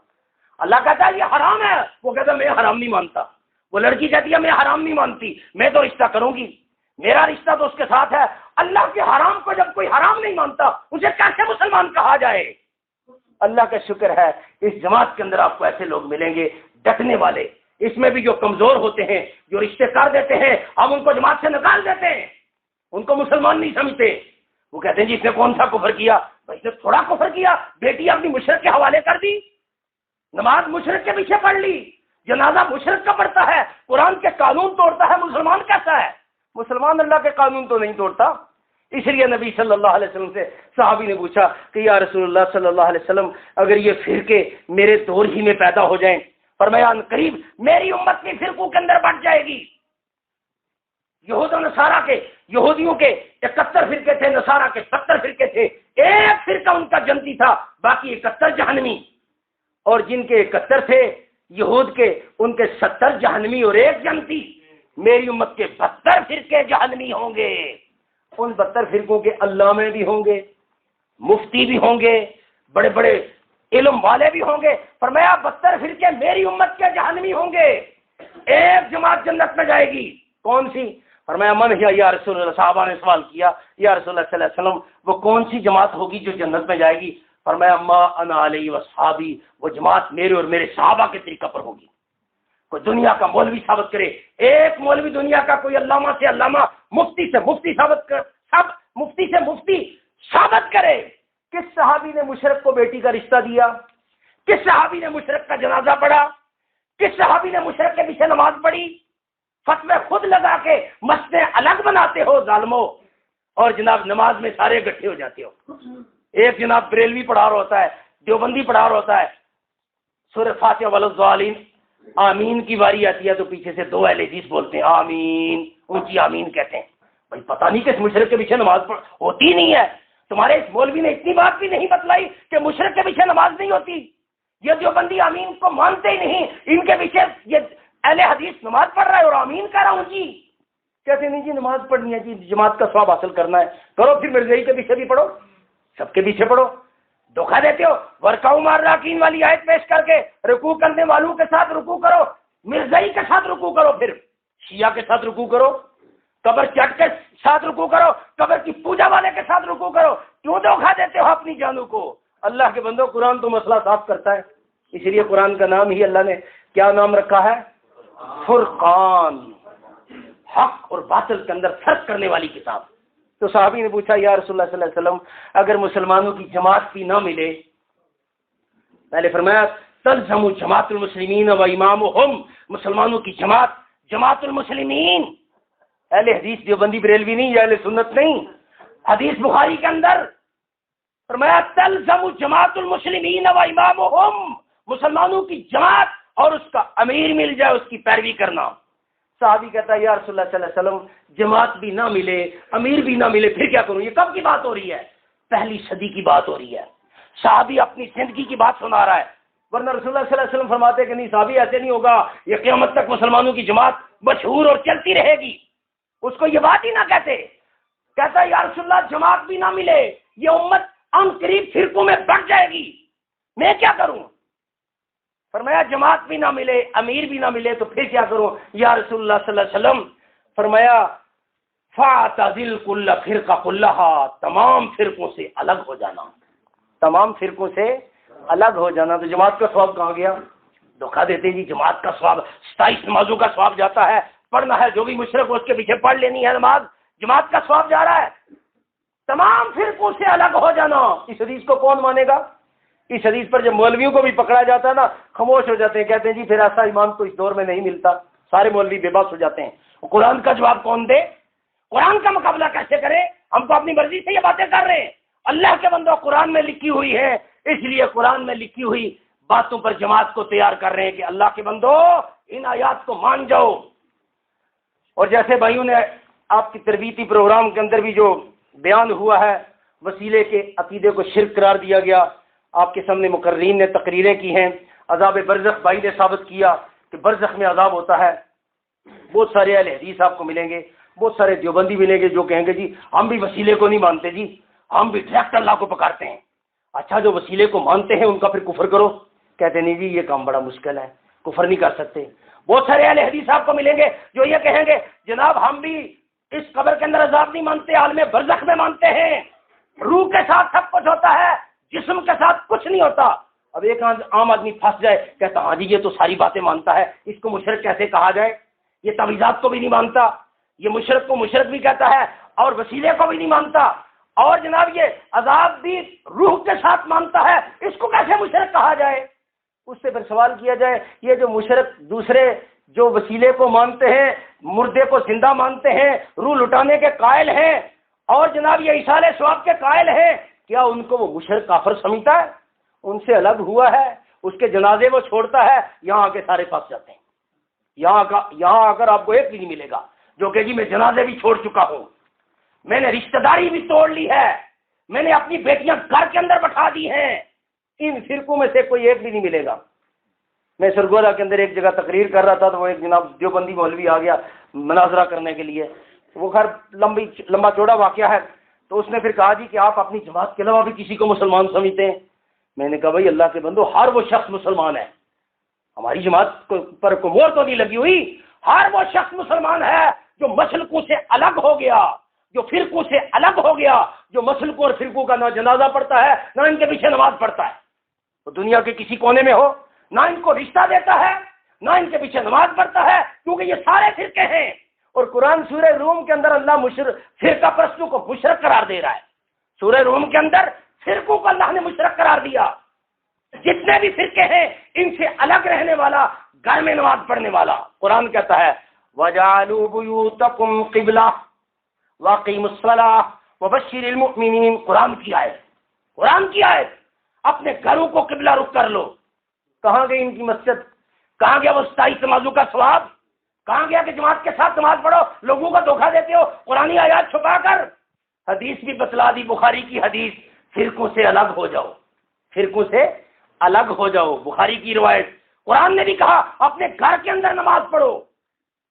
اللہ کہتا ہے یہ حرام ہے، وہ کہتا میں حرام نہیں مانتا۔ وہ لڑکی کہتی ہے میں حرام نہیں مانتی، میں تو رشتہ کروں گی، میرا رشتہ تو اس کے ساتھ ہے۔ اللہ کے حرام کو جب کوئی حرام نہیں مانتا اسے کیسے مسلمان کہا جائے؟ اللہ کا شکر ہے اس جماعت کے اندر آپ کو ایسے لوگ ملیں گے ڈٹنے والے، اس میں بھی جو کمزور ہوتے ہیں، جو رشتے کر دیتے ہیں، ہم ان کو جماعت سے نکال دیتے ہیں، ان کو مسلمان نہیں سمجھتے۔ وہ کہتے ہیں جی اس نے کون سا کفر کیا؟ بھائی اس نے تھوڑا کفر کیا، بیٹی اپنی مشرک کے حوالے کر دی، نماز مشرک کے پیچھے پڑھ لی، جنازہ مشرک کا پڑتا ہے، قرآن کے قانون توڑتا ہے، مسلمان کیسا ہے؟ مسلمان اللہ کے قانون تو نہیں توڑتا۔ اس لیے نبی صلی اللہ علیہ وسلم سے صحابی نے پوچھا کہ یا رسول اللہ صلی اللہ علیہ وسلم، اگر یہ فرقے میرے دور ہی میں پیدا ہو جائیں، فرمایا ان قریب میری امت بھی فرقوں کے اندر بٹ جائے گی۔ یہود و نصارہ کے، یہودیوں کے 71 فرقے تھے، نصارہ کے 70 فرقے تھے، ایک فرقہ ان کا جنتی تھا، باقی 71 جہنمی۔ اور جن کے 71 تھے یہود کے، ان کے 70 جہنمی اور ایک جنتی۔ میری امت کے 72 فرقے جہنمی ہوں گے۔ ان 72 فرقوں کے علامے بھی ہوں گے، مفتی بھی ہوں گے، بڑے بڑے علم والے بھی ہوں گے۔ فرمایا 72 فرقے میری امت کے جہنمی ہوں گے، ایک جماعت جنت میں جائے گی۔ کون سی؟ فرمایا من ہی یا رسول اللہ۔ صحابہ نے سوال کیا یا رسول اللہ صلی اللہ علیہ وسلم وہ کون سی جماعت ہوگی جو جنت میں جائے گی؟ فرمایا ما انا علیہ وصحابی، وہ جماعت میرے اور میرے صحابہ کے طریقہ پر ہوگی۔ کوئی دنیا کا مولوی ثابت کرے، ایک مولوی دنیا کا کوئی علامہ سے علامہ، مفتی سے مفتی ثابت کر، سب مفتی سے مفتی ثابت کرے کس صحابی نے مشرک کو بیٹی کا رشتہ دیا، کس صحابی نے مشرک کا جنازہ پڑھا، کس صحابی نے مشرک کے پیچھے نماز پڑھی؟ فتوے خود لگا کے مسجدیں الگ بناتے ہو ظالمو، اور جناب نماز میں سارے اکٹھے ہو جاتے ہو۔ ایک جناب بریلوی پڑھا رہا ہوتا ہے، دیوبندی پڑھا رہا ہوتا ہے، سورہ فاتحہ والضالین آمین کی باری آتی ہے تو پیچھے سے 2 اہل حدیث بولتے ہیں آمین، اونچی آمین کہتے ہیں۔ بھائی پتہ نہیں کہ اس مشرک کے پیچھے نماز ہوتی نہیں ہے۔ تمہارے اس مولوی نے اتنی بات بھی نہیں بتلائی کہ مشرک کے پیچھے نماز نہیں ہوتی۔ یہ دیوبندی آمین کو مانتے ہی نہیں، ان کے پیچھے یہ اہل حدیث نماز پڑھ رہا ہے اور آمین کہہ رہا ہوں جی۔ کہتے نہیں جی نماز پڑھنی ہے جی، جماعت کا ثواب حاصل کرنا ہے، کرو پھر مرزائی کے پیچھے بھی پڑھو، سب کے پیچھے پڑھو۔ دھوکہ دیتے ہو، ورکاؤ مار راکین والی آیت پیش کر کے رکوع کرنے والوں کے ساتھ رکوع کرو، مرزائی کے ساتھ رکوع کرو، پھر شیعہ کے ساتھ رکوع کرو، قبر چٹ کے ساتھ رکوع کرو، قبر کی پوجا والے کے ساتھ رکوع کرو۔ کیوں دھوکہ دیتے ہو اپنی جانوں کو؟ اللہ کے بندوں قرآن تو مسئلہ صاف کرتا ہے، اس لیے قرآن کا نام ہی اللہ نے کیا نام رکھا ہے؟ فرقان، حق اور باطل کے اندر فرق کرنے والی کتاب۔ تو صحابی نے پوچھا یا رسول اللہ صلی اللہ علیہ وسلم اگر مسلمانوں کی جماعت بھی نہ ملے، پہلے فرمایا تلزم جماعت المسلمین و امامہم، مسلمانوں کی جماعت، جماعت المسلمین، اہل حدیث دیوبندی بریلوی نہیں، اہل سنت نہیں، حدیث بخاری کے اندر فرمایا تلزم جماعت المسلمین و امامہم، مسلمانوں کی جماعت اور اس کا امیر مل جائے اس کی پیروی کرنا۔ صحابی کہتا ہے یا رسول اللہ صلی اللہ علیہ وسلم جماعت بھی نہ ملے، امیر بھی نہ ملے، پھر کیا کروں؟ یہ کب کی بات ہو رہی ہے؟ پہلی صدی کی بات ہو رہی ہے۔ صحابی اپنی زندگی کی بات سنا رہا ہے، ورنہ رسول اللہ صلی اللہ علیہ وسلم فرماتے کہ نہیں صحابی ایسے نہیں ہوگا، یہ قیامت تک مسلمانوں کی جماعت مشہور اور چلتی رہے گی، اس کو یہ بات ہی نہ کہتے۔ کہتا ہے یا رسول اللہ جماعت بھی نہ ملے، یہ امت ان قریب فرقوں میں بٹ جائے گی، میں کیا کروں؟ فرمایا جماعت بھی نہ ملے، امیر بھی نہ ملے تو پھر کیا کروں یا رسول اللہ صلی اللہ علیہ وسلم؟ فرمایا فاعتزل کل فرقہ کلھا، تمام فرقوں سے الگ ہو جانا، تمام فرقوں سے الگ ہو جانا۔ تو جماعت کا ثواب کہاں گیا؟ دھوکہ دیتے جی جماعت کا ثواب 27 نمازوں کا ثواب جاتا ہے، پڑھنا ہے جو بھی مشرک ہو اس کے پیچھے پڑھ لینی ہے نماز، جماعت کا ثواب جا رہا ہے۔ تمام فرقوں سے الگ ہو جانا، اس حدیث کو کون مانے گا؟ اس حدیث پر جب مولویوں کو بھی پکڑا جاتا ہے نا، خاموش ہو جاتے ہیں، کہتے ہیں جی پھر ایسا امام تو اس دور میں نہیں ملتا، سارے مولوی بے بس ہو جاتے ہیں۔ قرآن کا جواب کون دے؟ قرآن کا مقابلہ کیسے کرے؟ ہم تو اپنی مرضی سے یہ باتیں کر رہے ہیں، اللہ کے بندوں قرآن میں لکھی ہوئی ہے، اس لیے قرآن میں لکھی ہوئی باتوں پر جماعت کو تیار کر رہے ہیں کہ اللہ کے بندو ان آیات کو مان جاؤ۔ اور جیسے بھائیوں نے آپ کی تربیتی پروگرام کے اندر بھی جو بیان ہوا ہے، وسیلے کے عقیدے کو شرک قرار دیا گیا، آپ کے سامنے مقررین نے تقریریں کی ہیں، عذاب برزخ بھائی نے ثابت کیا کہ برزخ میں عذاب ہوتا ہے۔ بہت سارے اہل حدیث آپ کو ملیں گے، بہت سارے دیوبندی ملیں گے جو کہیں گے جی ہم بھی وسیلے کو نہیں مانتے، جی ہم بھی ڈائریکٹ اللہ کو پکارتے ہیں۔ اچھا جو وسیلے کو مانتے ہیں ان کا پھر کفر کرو، کہتے نہیں جی یہ کام بڑا مشکل ہے، کفر نہیں کر سکتے۔ بہت سارے اہل حدیث آپ کو ملیں گے جو یہ کہیں گے جناب ہم بھی اس قبر کے اندر عذاب نہیں مانتے، عالم برزخ میں مانتے ہیں، روح کے ساتھ سب کچھ ہوتا ہے، جسم کے ساتھ کچھ نہیں ہوتا۔ اب ایک عام آدمی پھنس جائے، کہتا ہاں جی یہ تو ساری باتیں مانتا ہے، اس کو مشرک کیسے کہا جائے؟ یہ تعویذات کو بھی نہیں مانتا، یہ مشرک کو مشرک بھی کہتا ہے اور وسیلے کو بھی نہیں مانتا، اور جناب یہ عذاب بھی روح کے ساتھ مانتا ہے، اس کو کیسے مشرک کہا جائے؟ اس سے پھر سوال کیا جائے یہ جو مشرک دوسرے جو وسیلے کو مانتے ہیں، مردے کو زندہ مانتے ہیں، روح لٹانے کے قائل ہیں اور جناب یہ ایصال ثواب کے قائل ہیں، کیا ان کو وہ مشرک کافر سمجھتا ہے؟ ان سے الگ ہوا ہے، اس کے جنازے وہ چھوڑتا ہے، یہاں آ کے سارے پھنس جاتے ہیں۔ یہاں آ کر آپ کو ایک بھی نہیں ملے گا جو کہ جی میں جنازے بھی چھوڑ چکا ہوں، میں نے رشتہ داری بھی توڑ لی ہے، میں نے اپنی بیٹیاں گھر کے اندر بٹھا دی ہیں۔ ان فرقوں میں سے کوئی ایک بھی نہیں ملے گا۔ میں سرگودا کے اندر ایک جگہ تقریر کر رہا تھا تو وہ ایک جناب دیوبندی مولوی آ گیا مناظرہ کرنے کے لیے، وہ خیر لمبا چوڑا واقعہ ہے، تو اس نے پھر کہا جی کہ آپ اپنی جماعت کے علاوہ بھی کسی کو مسلمان سمجھتے ہیں؟ میں نے کہا بھائی اللہ کے بندو، ہر وہ شخص مسلمان ہے، ہماری جماعت پر کوئی مور تو نہیں لگی ہوئی، ہر وہ شخص مسلمان ہے جو مسلکوں سے الگ ہو گیا، جو فرقوں سے الگ ہو گیا، جو مسلکوں اور فرقوں کا نہ جنازہ پڑھتا ہے نہ ان کے پیچھے نماز پڑھتا ہے، تو دنیا کے کسی کونے میں ہو، نہ ان کو رشتہ دیتا ہے نہ ان کے پیچھے نماز پڑھتا ہے، کیونکہ یہ سارے فرقے ہیں۔ اور قرآن سورہ روم کے اندر اللہ فرقہ پرستوں کو مشرک قرار دے رہا ہے۔ سورہ روم کے اندر فرقوں کو اللہ نے مشرک قرار دیا، جتنے بھی فرقے ہیں ان سے الگ رہنے والا، گھر میں نماز پڑھنے والا۔ قرآن کہتا ہے وَجَعَلُوا بُيُوتَكُمْ قِبْلَةً وَأَقِيمُوا الصَّلَاةَ وَبَشِّرِ الْمُؤْمِنِينَ۔ قرآن کی آیت، اپنے گھروں کو قبلہ رخ کر لو۔ کہاں گئی ان کی مسجد؟ کہاں گیا وہ 27 نمازوں کا ثواب؟ کہاں گیا کہ جماعت کے ساتھ نماز پڑھو؟ لوگوں کا دھوکہ دیتے ہو قرآنی آیات چھپا کر۔ حدیث بھی بتلا دی، بخاری کی حدیث، فرقوں سے الگ ہو جاؤ، فرقوں سے الگ ہو جاؤ، بخاری کی روایت۔ قرآن نے بھی کہا اپنے گھر کے اندر نماز پڑھو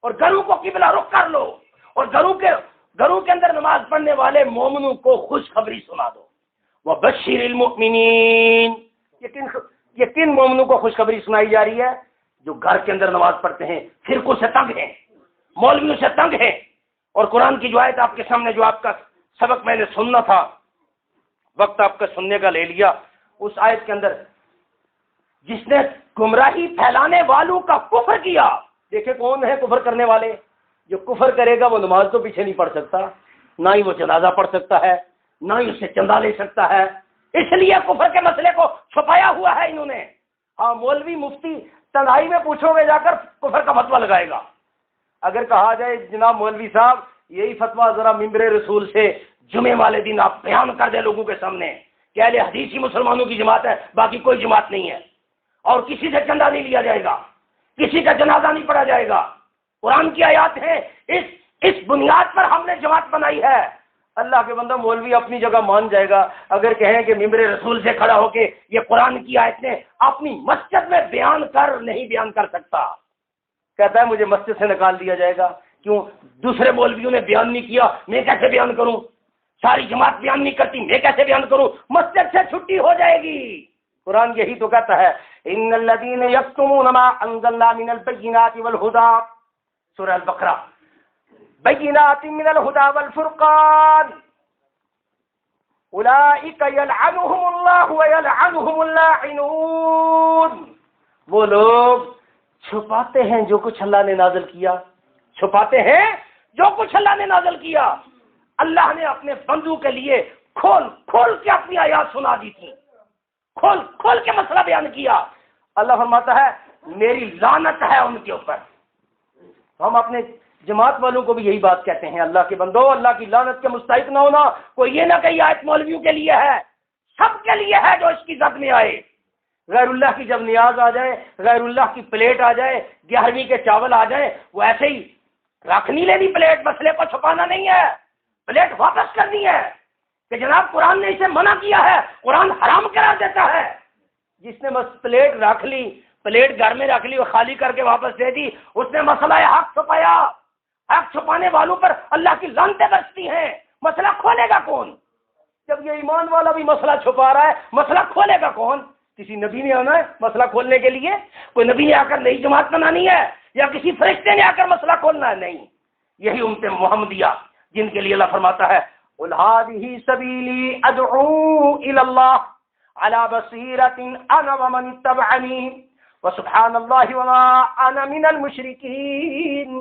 اور گھروں کو قبلہ رخ کر لو، اور گھروں کے اندر نماز پڑھنے والے مومنوں کو خوشخبری سنا دو۔ وَبَشِّرِ الْمُؤْمِنِينَ۔ یہ کن مومنوں کو خوشخبری سنائی جا رہی ہے؟ جو گھر کے اندر نماز پڑھتے ہیں، فرقوں سے تنگ ہیں، مولویوں سے تنگ ہیں۔ اور قرآن کی جو آیت آپ کے سامنے، جو آپ کا سبق میں نے سننا تھا، وقت آپ کا سننے کا لے لیا، اس آیت کے اندر جس نے گمراہی پھیلانے والوں کا کفر کیا، دیکھیں کون ہے کفر کرنے والے؟ جو کفر کرے گا وہ نماز تو پیچھے نہیں پڑھ سکتا، نہ ہی وہ جنازہ پڑھ سکتا ہے، نہ ہی اس سے چندہ لے سکتا ہے، اس لیے کفر کے مسئلے کو چھپایا ہوا ہے انہوں نے۔ ہاں مولوی مفتی تنہائی میں پوچھو گے جا کر کفر کا فتویٰ لگائے گا۔ اگر کہا جائے جناب مولوی صاحب یہی فتویٰ ذرا ممبر رسول سے جمعے والے دن آپ بیان کر دیں لوگوں کے سامنے کہ اہل حدیث ہی مسلمانوں کی جماعت ہے، باقی کوئی جماعت نہیں ہے، اور کسی سے چندہ نہیں لیا جائے گا، کسی کا جنازہ نہیں پڑھا جائے گا۔ قرآن کی آیات ہیں، اس بنیاد پر ہم نے جماعت بنائی ہے۔ اللہ کے بندہ مولوی اپنی جگہ مان جائے گا اگر کہیں کہ ممبر رسول سے کھڑا ہو کے یہ قرآن کی آیتیں اپنی مسجد میں نہیں بیان کر سکتا، کہتا ہے مجھے مسجد سے نکال دیا جائے گا۔ کیوں؟ دوسرے مولویوں نے بیان نہیں کیا، میں کیسے بیان کروں؟ ساری جماعت بیان نہیں کرتی، میں کیسے بیان کروں؟ مسجد سے چھٹی ہو جائے گی۔ قرآن یہی تو کہتا ہے ان الذين يكتمون ما انزلنا من البينات والهدى، سورہ البقرہ، بینات من الہدى والفرقان اولئک یلعنهم اللہ ویلعنهم اللاعنون۔ وہ لوگ چھپاتے ہیں جو کچھ اللہ نے نازل کیا، چھپاتے ہیں جو کچھ اللہ نے نازل کیا۔ اللہ نے اپنے بندوں کے لیے کھول کھول کے اپنی آیات سنا دی تھی، کھول کھول کے مسئلہ بیان کیا۔ اللہ فرماتا ہے میری لعنت ہے ان کے اوپر۔ ہم اپنے جماعت والوں کو بھی یہی بات کہتے ہیں، اللہ کے بندو اللہ کی لعنت کے مستحق نہ ہونا۔ کوئی یہ نہ کہ آیت مولویوں کے لیے ہے، سب کے لیے ہے جو اس کی زد میں آئے۔ غیر اللہ کی جب نیاز آ جائے، غیر اللہ کی پلیٹ آ جائے، 11ویں کے چاول آ جائے، وہ ایسے ہی رکھنی لینی پلیٹ، مسئلے کو چھپانا نہیں ہے، پلیٹ واپس کرنی ہے کہ جناب قرآن نے اسے منع کیا ہے، قرآن حرام قرار دیتا ہے۔ جس نے پلیٹ رکھ لی، پلیٹ گھر میں رکھ لی اور خالی کر کے واپس دے دی، اس نے مسئلہ حق چھپایا۔ حق چھپانے والوں پر اللہ کی لعنتیں برستی ہیں۔ مسئلہ کھولے گا کون؟ جب یہ ایمان والا بھی مسئلہ چھپا رہا ہے، مسئلہ کھولے گا کون؟ کسی نبی نے آنا ہے مسئلہ کھولنے کے لیے؟ کوئی نبی نے آ کر نئی جماعت بنانی ہے یا کسی فرشتے نے آ کر مسئلہ کھولنا ہے؟ نہیں، یہی امت محمدیہ جن کے لیے اللہ فرماتا ہے قُلْ هَٰذِهِ سَبِيلِي أَدْعُو إِلَى اللَّهِ عَلَىٰ بَصِيرَةٍ أَنَا وَمَنِ اتَّبَعَنِي وَسُبْحَانَ اللَّهِ وَمَا أَنَا مِنَ الْمُشْرِكِينَ۔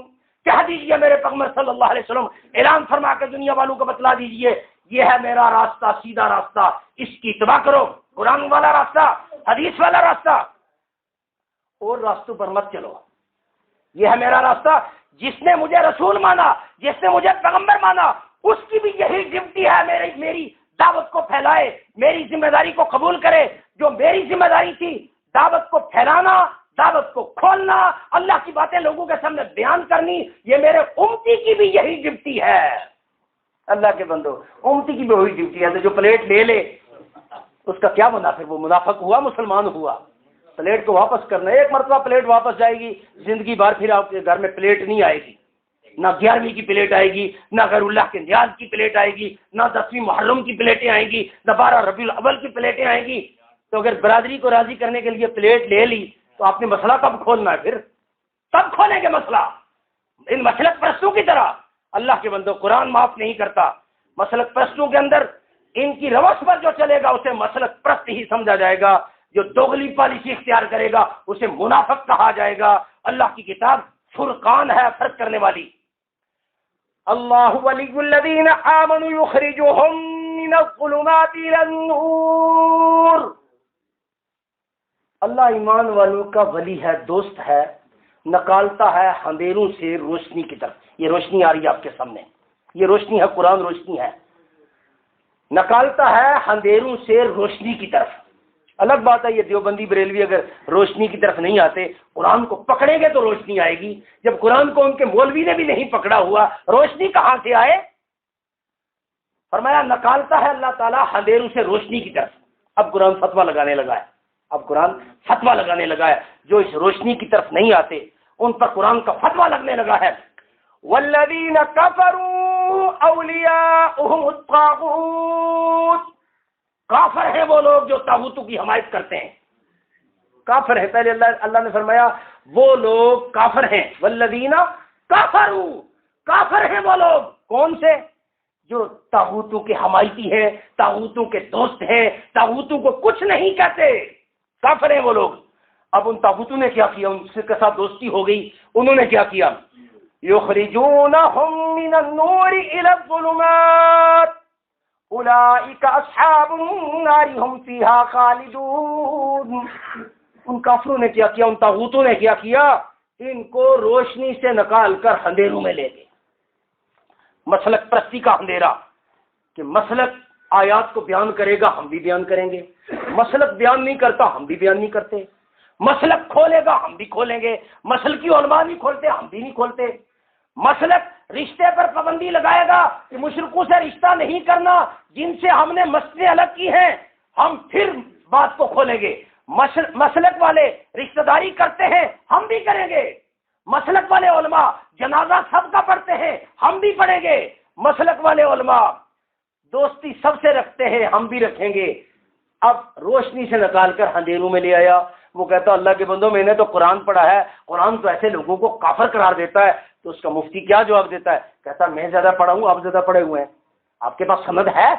کہہ دیجیے میرے پیغمبر صلی اللہ علیہ وسلم، اعلان فرما کے دنیا والوں کو بتلا دیجیے یہ ہے میرا راستہ، سیدھا راستہ، اس کی اتباع کرو، قرآن والا راستہ، حدیث والا راستہ۔ اور راستوں پر مت چلو، یہ ہے میرا راستہ۔ جس نے مجھے رسول مانا، جس نے مجھے پیغمبر مانا، اس کی بھی یہی ڈیوٹی ہے، میری دعوت کو پھیلائے، میری ذمہ داری کو قبول کرے۔ جو میری ذمہ داری تھی دعوت کو پھیلانا، دعوت کو کھولنا، اللہ کی باتیں لوگوں کے سامنے بیان کرنی، یہ میرے امتی کی بھی یہی ڈیوٹی ہے۔ اللہ کے بندو، امتی کی بھی وہی ڈیوٹی ہے۔ تو جو پلیٹ لے لے اس کا کیا منافق؟ وہ منافق ہوا، مسلمان ہوا۔ پلیٹ کو واپس کرنا، ایک مرتبہ پلیٹ واپس جائے گی، زندگی بھر پھر آپ کے گھر میں پلیٹ نہیں آئے گی، نہ 11ویں کی پلیٹ آئے گی، نہ غیر اللہ کے نیاز کی پلیٹ آئے گی، نہ 10ویں محرم کی پلیٹیں آئیں گی، نہ 12 ربیع الاول کی پلیٹیں آئیں گی۔ تو اگر برادری کو راضی کرنے کے لیے پلیٹ لے لی تو آپ نے مسئلہ کب کھولنا ہے؟ پھر کب کھولیں گے مسئلہ؟ ان مسلک پرستوں کی طرح اللہ کے بندو قرآن معاف نہیں کرتا۔ مسلک پرستوں کے اندر ان کی روش پر جو چلے گا اسے مسلک پرست ہی سمجھا جائے گا، جو دوغلی پالیسی اختیار کرے گا اسے منافق کہا جائے گا۔ اللہ کی کتاب فرقان ہے، فرق کرنے والی۔ اللہ ولی الذین آمنوا یخرجهم من الظلمات الى النور۔ اللہ ایمان والوں کا ولی ہے، دوست ہے، نکالتا ہے اندھیروں سے روشنی کی طرف۔ یہ روشنی آ رہی ہے آپ کے سامنے، یہ روشنی ہے، قرآن روشنی ہے، نکالتا ہے اندھیروں سے روشنی کی طرف۔ الگ بات ہے یہ دیوبندی بریلوی اگر روشنی کی طرف نہیں آتے، قرآن کو پکڑیں گے تو روشنی آئے گی۔ جب قرآن کو ان کے مولوی نے بھی نہیں پکڑا ہوا، روشنی کہاں سے آئے؟ فرمایا نکالتا ہے اللہ تعالیٰ اندھیروں سے روشنی کی طرف۔ اب قرآن فتویٰ لگانے لگا ہے، اب قرآن فتویٰ لگانے لگا ہے، جو اس روشنی کی طرف نہیں آتے ان پر قرآن کا فتویٰ لگنے لگا ہے۔ والذین کفروا اولیاؤہم الطاغوت۔ کافر ہیں وہ لوگ جو طاغوتوں کی حمایت کرتے ہیں، کافر ہیں۔ پہلے اللہ نے فرمایا وہ لوگ کافر ہیں، والذین کفروا، کافر ہیں وہ لوگ، کون سے؟ جو طاغوتوں کے حمایتی ہیں، طاغوتوں کے دوست ہیں، طاغوتوں کو کچھ نہیں کہتے، کافر ہیں وہ لوگ۔ اب ان طاغوتوں نے کیا کیا؟ ان کے ساتھ دوستی ہو گئی، انہوں نے کیا کیا؟ یخرجونہم من النور الی الظلمات اولئک اصحاب النار هم فیها خالدون۔ ان کافروں نے کیا کیا؟ ان طاغوتوں نے کیا کیا؟ ان کو روشنی سے نکال کر اندھیروں میں لے گئے۔ مسلک پرستی کا اندھیرا کہ مسلک آیات کو بیان کرے گا، ہم بھی بیان کریں گے۔ مسلک بیان نہیں کرتا، ہم بھی بیان نہیں کرتے۔ مسلک کھولے گا، ہم بھی کھولیں گے۔ مسلکی علماء نہیں کھولتے، ہم بھی نہیں کھولتے۔ مسلک رشتے پر پابندی لگائے گا کہ مشرکوں سے رشتہ نہیں کرنا، جن سے ہم نے مسجدیں الگ کی ہیں، ہم پھر بات کو کھولیں گے۔ مسلک والے رشتہ داری کرتے ہیں، ہم بھی کریں گے۔ مسلک والے علماء جنازہ سب کا پڑھتے ہیں، ہم بھی پڑھیں گے۔ مسلک والے علماء دوستی سب سے رکھتے ہیں، ہم بھی رکھیں گے۔ اب روشنی سے نکال کر اندھیروں میں لے آیا۔ وہ کہتا اللہ کے بندوں میں نے تو قرآن پڑھا ہے، قرآن تو ایسے لوگوں کو کافر قرار دیتا ہے۔ تو اس کا مفتی کیا جواب دیتا ہے؟ کہتا میں زیادہ پڑھا ہوں، آپ زیادہ پڑھے ہوئے ہیں، آپ کے پاس سند ہے؟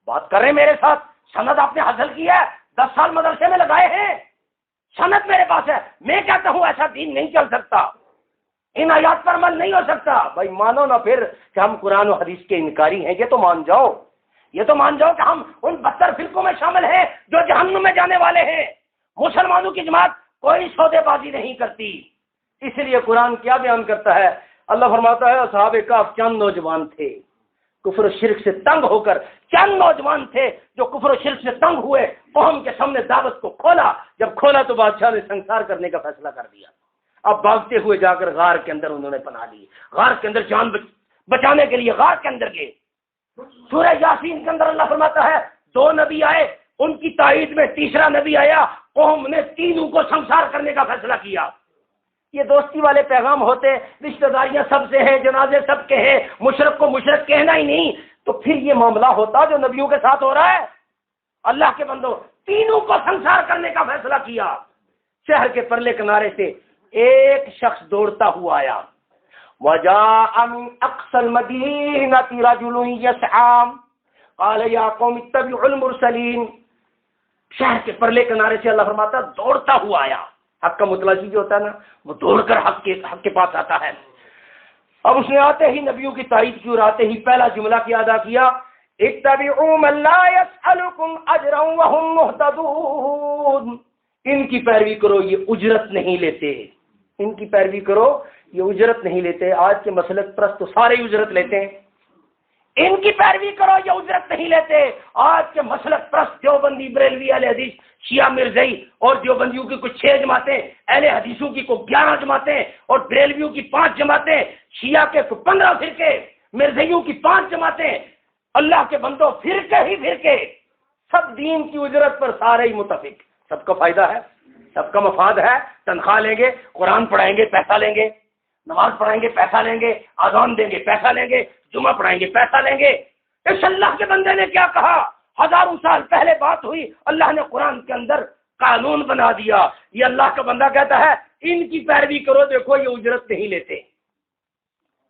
بات کر رہے ہیں میرے ساتھ، سند آپ نے حاصل کیا ہے، 10 سال مدرسے میں لگائے ہیں، سند میرے پاس ہے۔ میں کہتا ہوں ایسا دین نہیں چل سکتا، ان آیات پر عمل نہیں ہو سکتا۔ بھائی مانو نا پھر کہ ہم قرآن و حدیث کے انکاری ہیں، یہ تو مان جاؤ، یہ تو مان جاؤ کہ ہم ان 72 فرقوں میں شامل ہیں جو جہنم میں جانے والے ہیں۔ مسلمانوں کی جماعت کوئی سودے بازی نہیں کرتی۔ اس لیے قرآن کیا بیان کرتا ہے؟ اللہ فرماتا ہے اصحاب کہف چند نوجوان تھے، کفر و شرک سے تنگ ہو کر، چند نوجوان تھے جو کفر و شرک سے تنگ ہوئے، قوم کے سامنے دعوت کو کھولا۔ جب کھولا تو بادشاہ نے سنسار کرنے کا فیصلہ کر دیا۔ اب بھاگتے ہوئے جا کر غار کے اندر انہوں نے پناہ لی، غار کے اندر جان بچانے کے لیے غار کے اندر گئے۔ سورہ یاسین کے اندر اللہ فرماتا ہے 2 نبی آئے، ان کی تائید میں تیسرا نبی آیا، قوم نے تینوں کو سنسار کرنے کا فیصلہ کیا۔ یہ دوستی والے پیغام ہوتے، رشتہ داریاں سب سے ہیں، جنازے سب کے ہیں، مشرک کو مشرک کہنا ہی نہیں، تو پھر یہ معاملہ ہوتا جو نبیوں کے ساتھ ہو رہا ہے۔ اللہ کے بندو، تینوں کو سنسار کرنے کا فیصلہ کیا۔ شہر کے پرلے کنارے سے ایک شخص دوڑتا ہوا آیا، وجاء من اقصى المدينة رجل يسعى قال يا قوم اتبعوا المرسلين۔ شہر کے پرلے کنارے سے اللہ فرماتا دوڑتا ہوا آیا۔ حق کا متلاشی جو ہوتا ہے نا، وہ دوڑ کر حق کے پاس آتا ہے۔ اب اس نے آتے ہی نبیوں کی تائید کی اور آتے ہی پہلا جملہ کیا ادا کیا، اتبعوا من لا يسألكم اجرا وهم مهتدون۔ ان کی پیروی کرو یہ اجرت نہیں لیتے، ان کی پیروی کرو یہ اجرت نہیں لیتے۔ آج کے مسلک پرست تو سارے ہی اجرت لیتے ہیں، ان کی پیروی کرو یہ اجرت نہیں لیتے۔ آج کے مسلک پرست دیوبندی، بریلوی، اہل حدیث، شیعہ مرزائی اور دیوبندیوں کی کچھ 6 جماعتیں، اہل حدیثوں کی کو 11 جماعتیں اور بریلویوں کی 5 جماعتیں، شیعہ کے 15 فرقے، مرزائیوں کی 5 جماعتیں، اللہ کے بندوں فرقے ہی فرقے، سب دین کی اجرت پر سارے ہی متفق، سب کا فائدہ ہے، سب کا مفاد ہے۔ تنخواہ لیں گے، قرآن پڑھائیں گے، پیسہ لیں گے، نماز پڑھائیں گے، پیسہ لیں گے، اذان دیں گے، پیسہ لیں گے، جمعہ پڑھائیں گے، پیسہ لیں گے۔ اس اللہ کے بندے نے کیا کہا؟ ہزاروں سال پہلے بات ہوئی، اللہ نے قرآن کے اندر قانون بنا دیا۔ یہ اللہ کا بندہ کہتا ہے ان کی پیروی کرو، دیکھو یہ اجرت نہیں لیتے،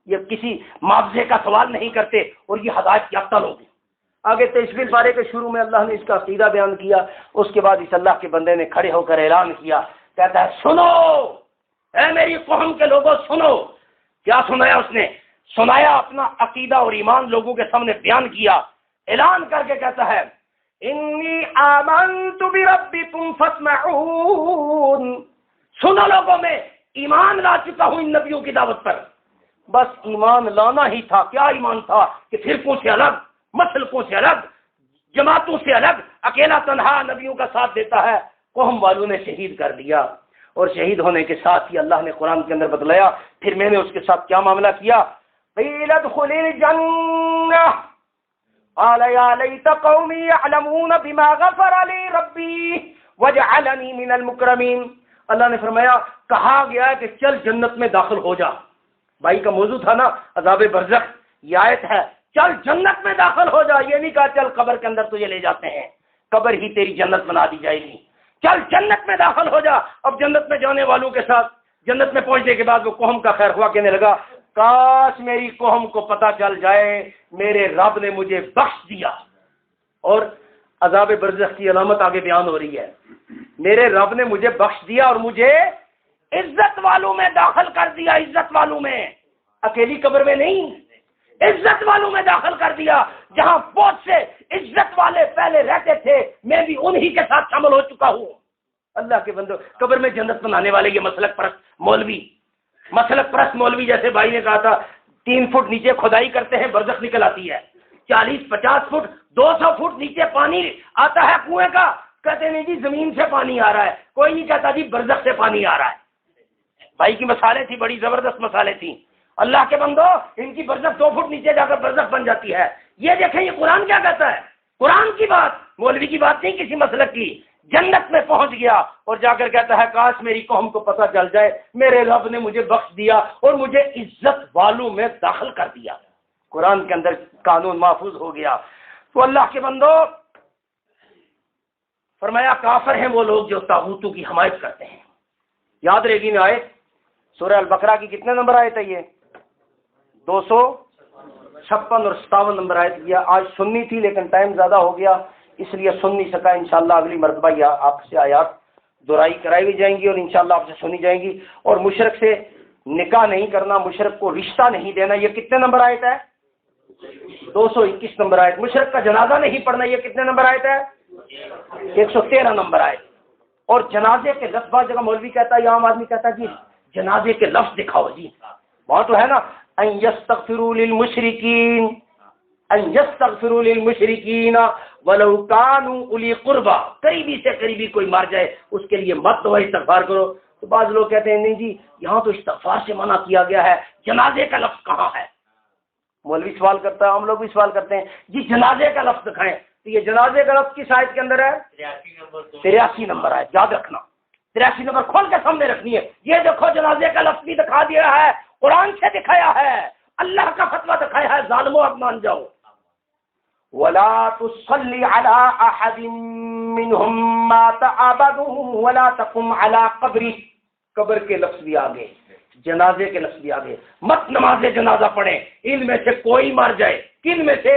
یہ کسی معاوضے کا سوال نہیں کرتے اور یہ ہدایت یافتہ لوگ ہیں۔ آگے 23ویں پارے کے شروع میں اللہ نے اس کا عقیدہ بیان کیا، اس کے بعد اس اللہ کے بندے نے کھڑے ہو کر اعلان کیا، کہتا ہے سنو اے میری قوم کے لوگوں سنو۔ کیا سنایا اس نے؟ سنایا اپنا عقیدہ اور ایمان لوگوں کے سامنے بیان کیا، اعلان کر کے کہتا ہے انی آمنت بربکم فاسمعون، سنو لوگوں میں ایمان لا چکا ہوں ان نبیوں کی دعوت پر۔ بس ایمان لانا ہی تھا۔ کیا ایمان تھا؟ کہ فرقوں سے الگ، مسلکوں سے الگ، جماعتوں سے الگ، اکیلا تنہا نبیوں کا ساتھ دیتا ہے۔ قوم والوں نے شہید کر دیا، اور شہید ہونے کے ساتھ ہی اللہ نے قرآن کے اندر بتلایا پھر میں نے اس کے ساتھ کیا معاملہ کیا۔ قیل ادخل الجنہ قال یا لیت قومی یعلمون بما غفر لی ربی وجعلنی من المکرمین۔ اللہ نے فرمایا، کہا گیا ہے کہ چل جنت میں داخل ہو جا۔ بھائی کا موضوع تھا نا عذاب برزخ، یہ آیت ہے، چل جنت میں داخل ہو جا۔ یہ نہیں کہا چل قبر کے اندر تجھے لے جاتے ہیں، قبر ہی تیری جنت بنا دی جائے گی، چل جنت میں داخل ہو جا۔ اب جنت میں جانے والوں کے ساتھ جنت میں پہنچنے کے بعد وہ قوم کا خیر خواہ کہنے لگا، کاش میری قوم کو پتہ چل جائے میرے رب نے مجھے بخش دیا۔ اور عذاب برزخ کی علامت آگے بیان ہو رہی ہے، میرے رب نے مجھے بخش دیا اور مجھے عزت والوں میں داخل کر دیا، عزت والوں میں، اکیلی قبر میں نہیں، عزت والوں میں داخل کر دیا۔ جہاں بہت سے عزت والے پہلے رہتے تھے میں بھی انہی کے ساتھ شامل ہو چکا ہوں۔ اللہ کے بندو، قبر میں جنت بنانے والے یہ مسلک پرست مولوی، مسلک پرست مولوی، جیسے بھائی نے کہا تھا 3 فٹ نیچے کھدائی کرتے ہیں برزخ نکل آتی ہے، 40-50 فٹ 200 فٹ نیچے پانی آتا ہے کنویں کا، کہتے نہیں جی زمین سے پانی آ رہا ہے، کوئی نہیں کہتا جی برزخ سے پانی آ رہا ہے۔ بھائی کی مثالیں تھی، بڑی زبردست مثالیں تھیں۔ اللہ کے بندو، ان کی برزخ 2 فٹ نیچے جا کر برزخ بن جاتی ہے۔ یہ دیکھیں یہ قرآن کیا کہتا ہے، قرآن کی بات، مولوی کی بات نہیں کسی مسلک کی۔ جنت میں پہنچ گیا اور جا کر کہتا ہے کاش میری قوم کو پتہ چل جائے میرے رب نے مجھے بخش دیا اور مجھے عزت والوں میں داخل کر دیا۔ قرآن کے اندر قانون محفوظ ہو گیا۔ تو اللہ کے بندو، فرمایا کافر ہیں وہ لوگ جو طاغوتوں کی حمایت کرتے ہیں۔ یاد رہے گی نا آیت، سورہ البقرہ کی کتنے نمبر آیت ہے؟ یہ 256 اور 57 نمبر آیت۔ یہ آج سننی تھی لیکن ٹائم زیادہ ہو گیا اس لیے سن نہیں سکا۔ انشاءاللہ اگلی مرتبہ یہ آپ سے آیات دہرائی کرائی بھی جائیں گی اور انشاءاللہ آپ سے سنی جائیں گی۔ اور مشرک سے نکاح نہیں کرنا، مشرک کو رشتہ نہیں دینا، یہ کتنے نمبر آیت ہے؟ 221 نمبر آیت۔ مشرک کا جنازہ نہیں پڑھنا، یہ کتنے نمبر آیت ہے؟ 113 نمبر آیت۔ اور جنازے کے لفظ، بعض جگہ مولوی کہتا ہے یا عام آدمی کہتا ہے جی جنازے کے لفظ دکھاؤ جی، وہاں تو ہے نا ان یستغفروا للمشرکین، ان یستغفروا للمشرکین ولو کانوا اولی قربا، قریبی سے قریبی کوئی مر جائے اس کے لیے مت دو استغفار کرو۔ تو بعض لوگ کہتے ہیں نہیں جی یہاں تو استغفار سے منع کیا گیا ہے، جنازے کا لفظ کہاں ہے؟ مولوی سوال کرتا ہے، ہم لوگ بھی سوال کرتے ہیں جی جنازے کا لفظ دکھائیں، تو یہ جنازے کا لفظ کس آیت کے اندر ہے؟ 83 نمبر آیت، یاد رکھنا 83 نمبر کھول کے سامنے رکھنی ہے۔ یہ دیکھو جنازے کا لفظ بھی دکھا دیا ہے، قرآن سے دکھایا ہے، اللہ کا فتویٰ دکھایا ہے، ظالموں اب مان جاؤ۔ وَلَا تُصَلِّ عَلَىٰ أَحَدٍ مِّنْهُمْ مَاتَ أَبَدًا وَلَا تَقُمْ عَلَىٰ قَبْرِهِ، قبر کے لفظ بھی آگے، جنازے کے لفظ بھی آگے، مت نماز جنازہ پڑھیں ان میں سے کوئی مر جائے، کن میں سے؟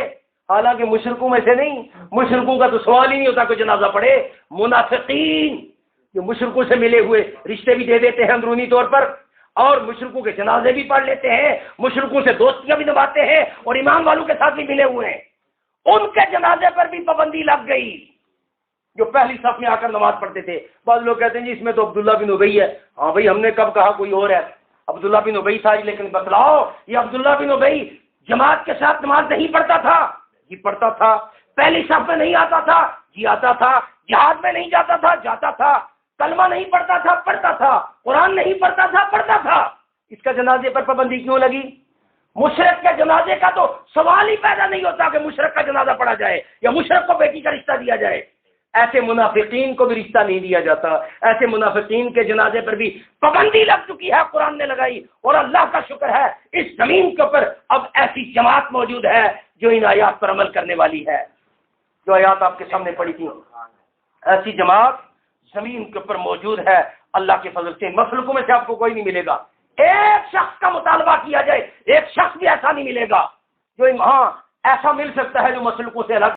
حالانکہ مشرکوں میں سے نہیں، مشرکوں کا تو سوال ہی نہیں ہوتا کہ جنازہ پڑھے، منافقین جو مشرکوں سے ملے ہوئے رشتے بھی دے دیتے ہیں اندرونی طور پر، اور مشرکوں کے جنازے بھی پڑھ لیتے ہیں، مشرکوں سے دوستیاں بھی نبھاتے ہیں اور ایمان والوں کے ساتھ بھی ملے ہوئے ہیں، ان کے جنازے پر بھی پابندی لگ گئی۔ جو پہلی صف میں آ کر نماز پڑھتے تھے. بعض لوگ کہتے ہیں جی اس میں تو عبداللہ بن ابی ہے. ہاں بھائی ہم نے کب کہا کوئی اور ہے؟ عبداللہ بن ابی تھا. لیکن بتلاؤ یہ عبداللہ بن ابی جماعت کے ساتھ نماز نہیں پڑھتا تھا؟ جی پڑھتا تھا. پہلی صف میں نہیں آتا تھا؟ جی آتا تھا. جہاد میں نہیں جاتا تھا؟ جاتا تھا. کلمہ نہیں پڑھتا تھا؟ پڑھتا تھا. قرآن نہیں پڑھتا تھا؟ پڑھتا تھا. اس کا جنازے پر پابندی کیوں لگی؟ مشرک کے جنازے کا تو سوال ہی پیدا نہیں ہوتا کہ مشرک کا جنازہ پڑھا جائے یا مشرک کو بیٹی کا رشتہ دیا جائے. ایسے منافقین کو بھی رشتہ نہیں دیا جاتا. ایسے منافقین کے جنازے پر بھی پابندی لگ چکی ہے، قرآن نے لگائی. اور اللہ کا شکر ہے اس زمین کے اوپر اب ایسی جماعت موجود ہے جو ان آیات پر عمل کرنے والی ہے. جو آیات آپ کے سامنے پڑھی تھی، ایسی جماعت زمین کے اوپر موجود ہے اللہ کے فضل سے. مخلوقوں میں سے آپ کو کوئی نہیں ملے گا. ایک شخص کا مطالبہ کیا جائے، ایک شخص بھی ایسا نہیں ملے گا جو ہاں ایسا مل سکتا ہے جو مخلوقوں سے الگ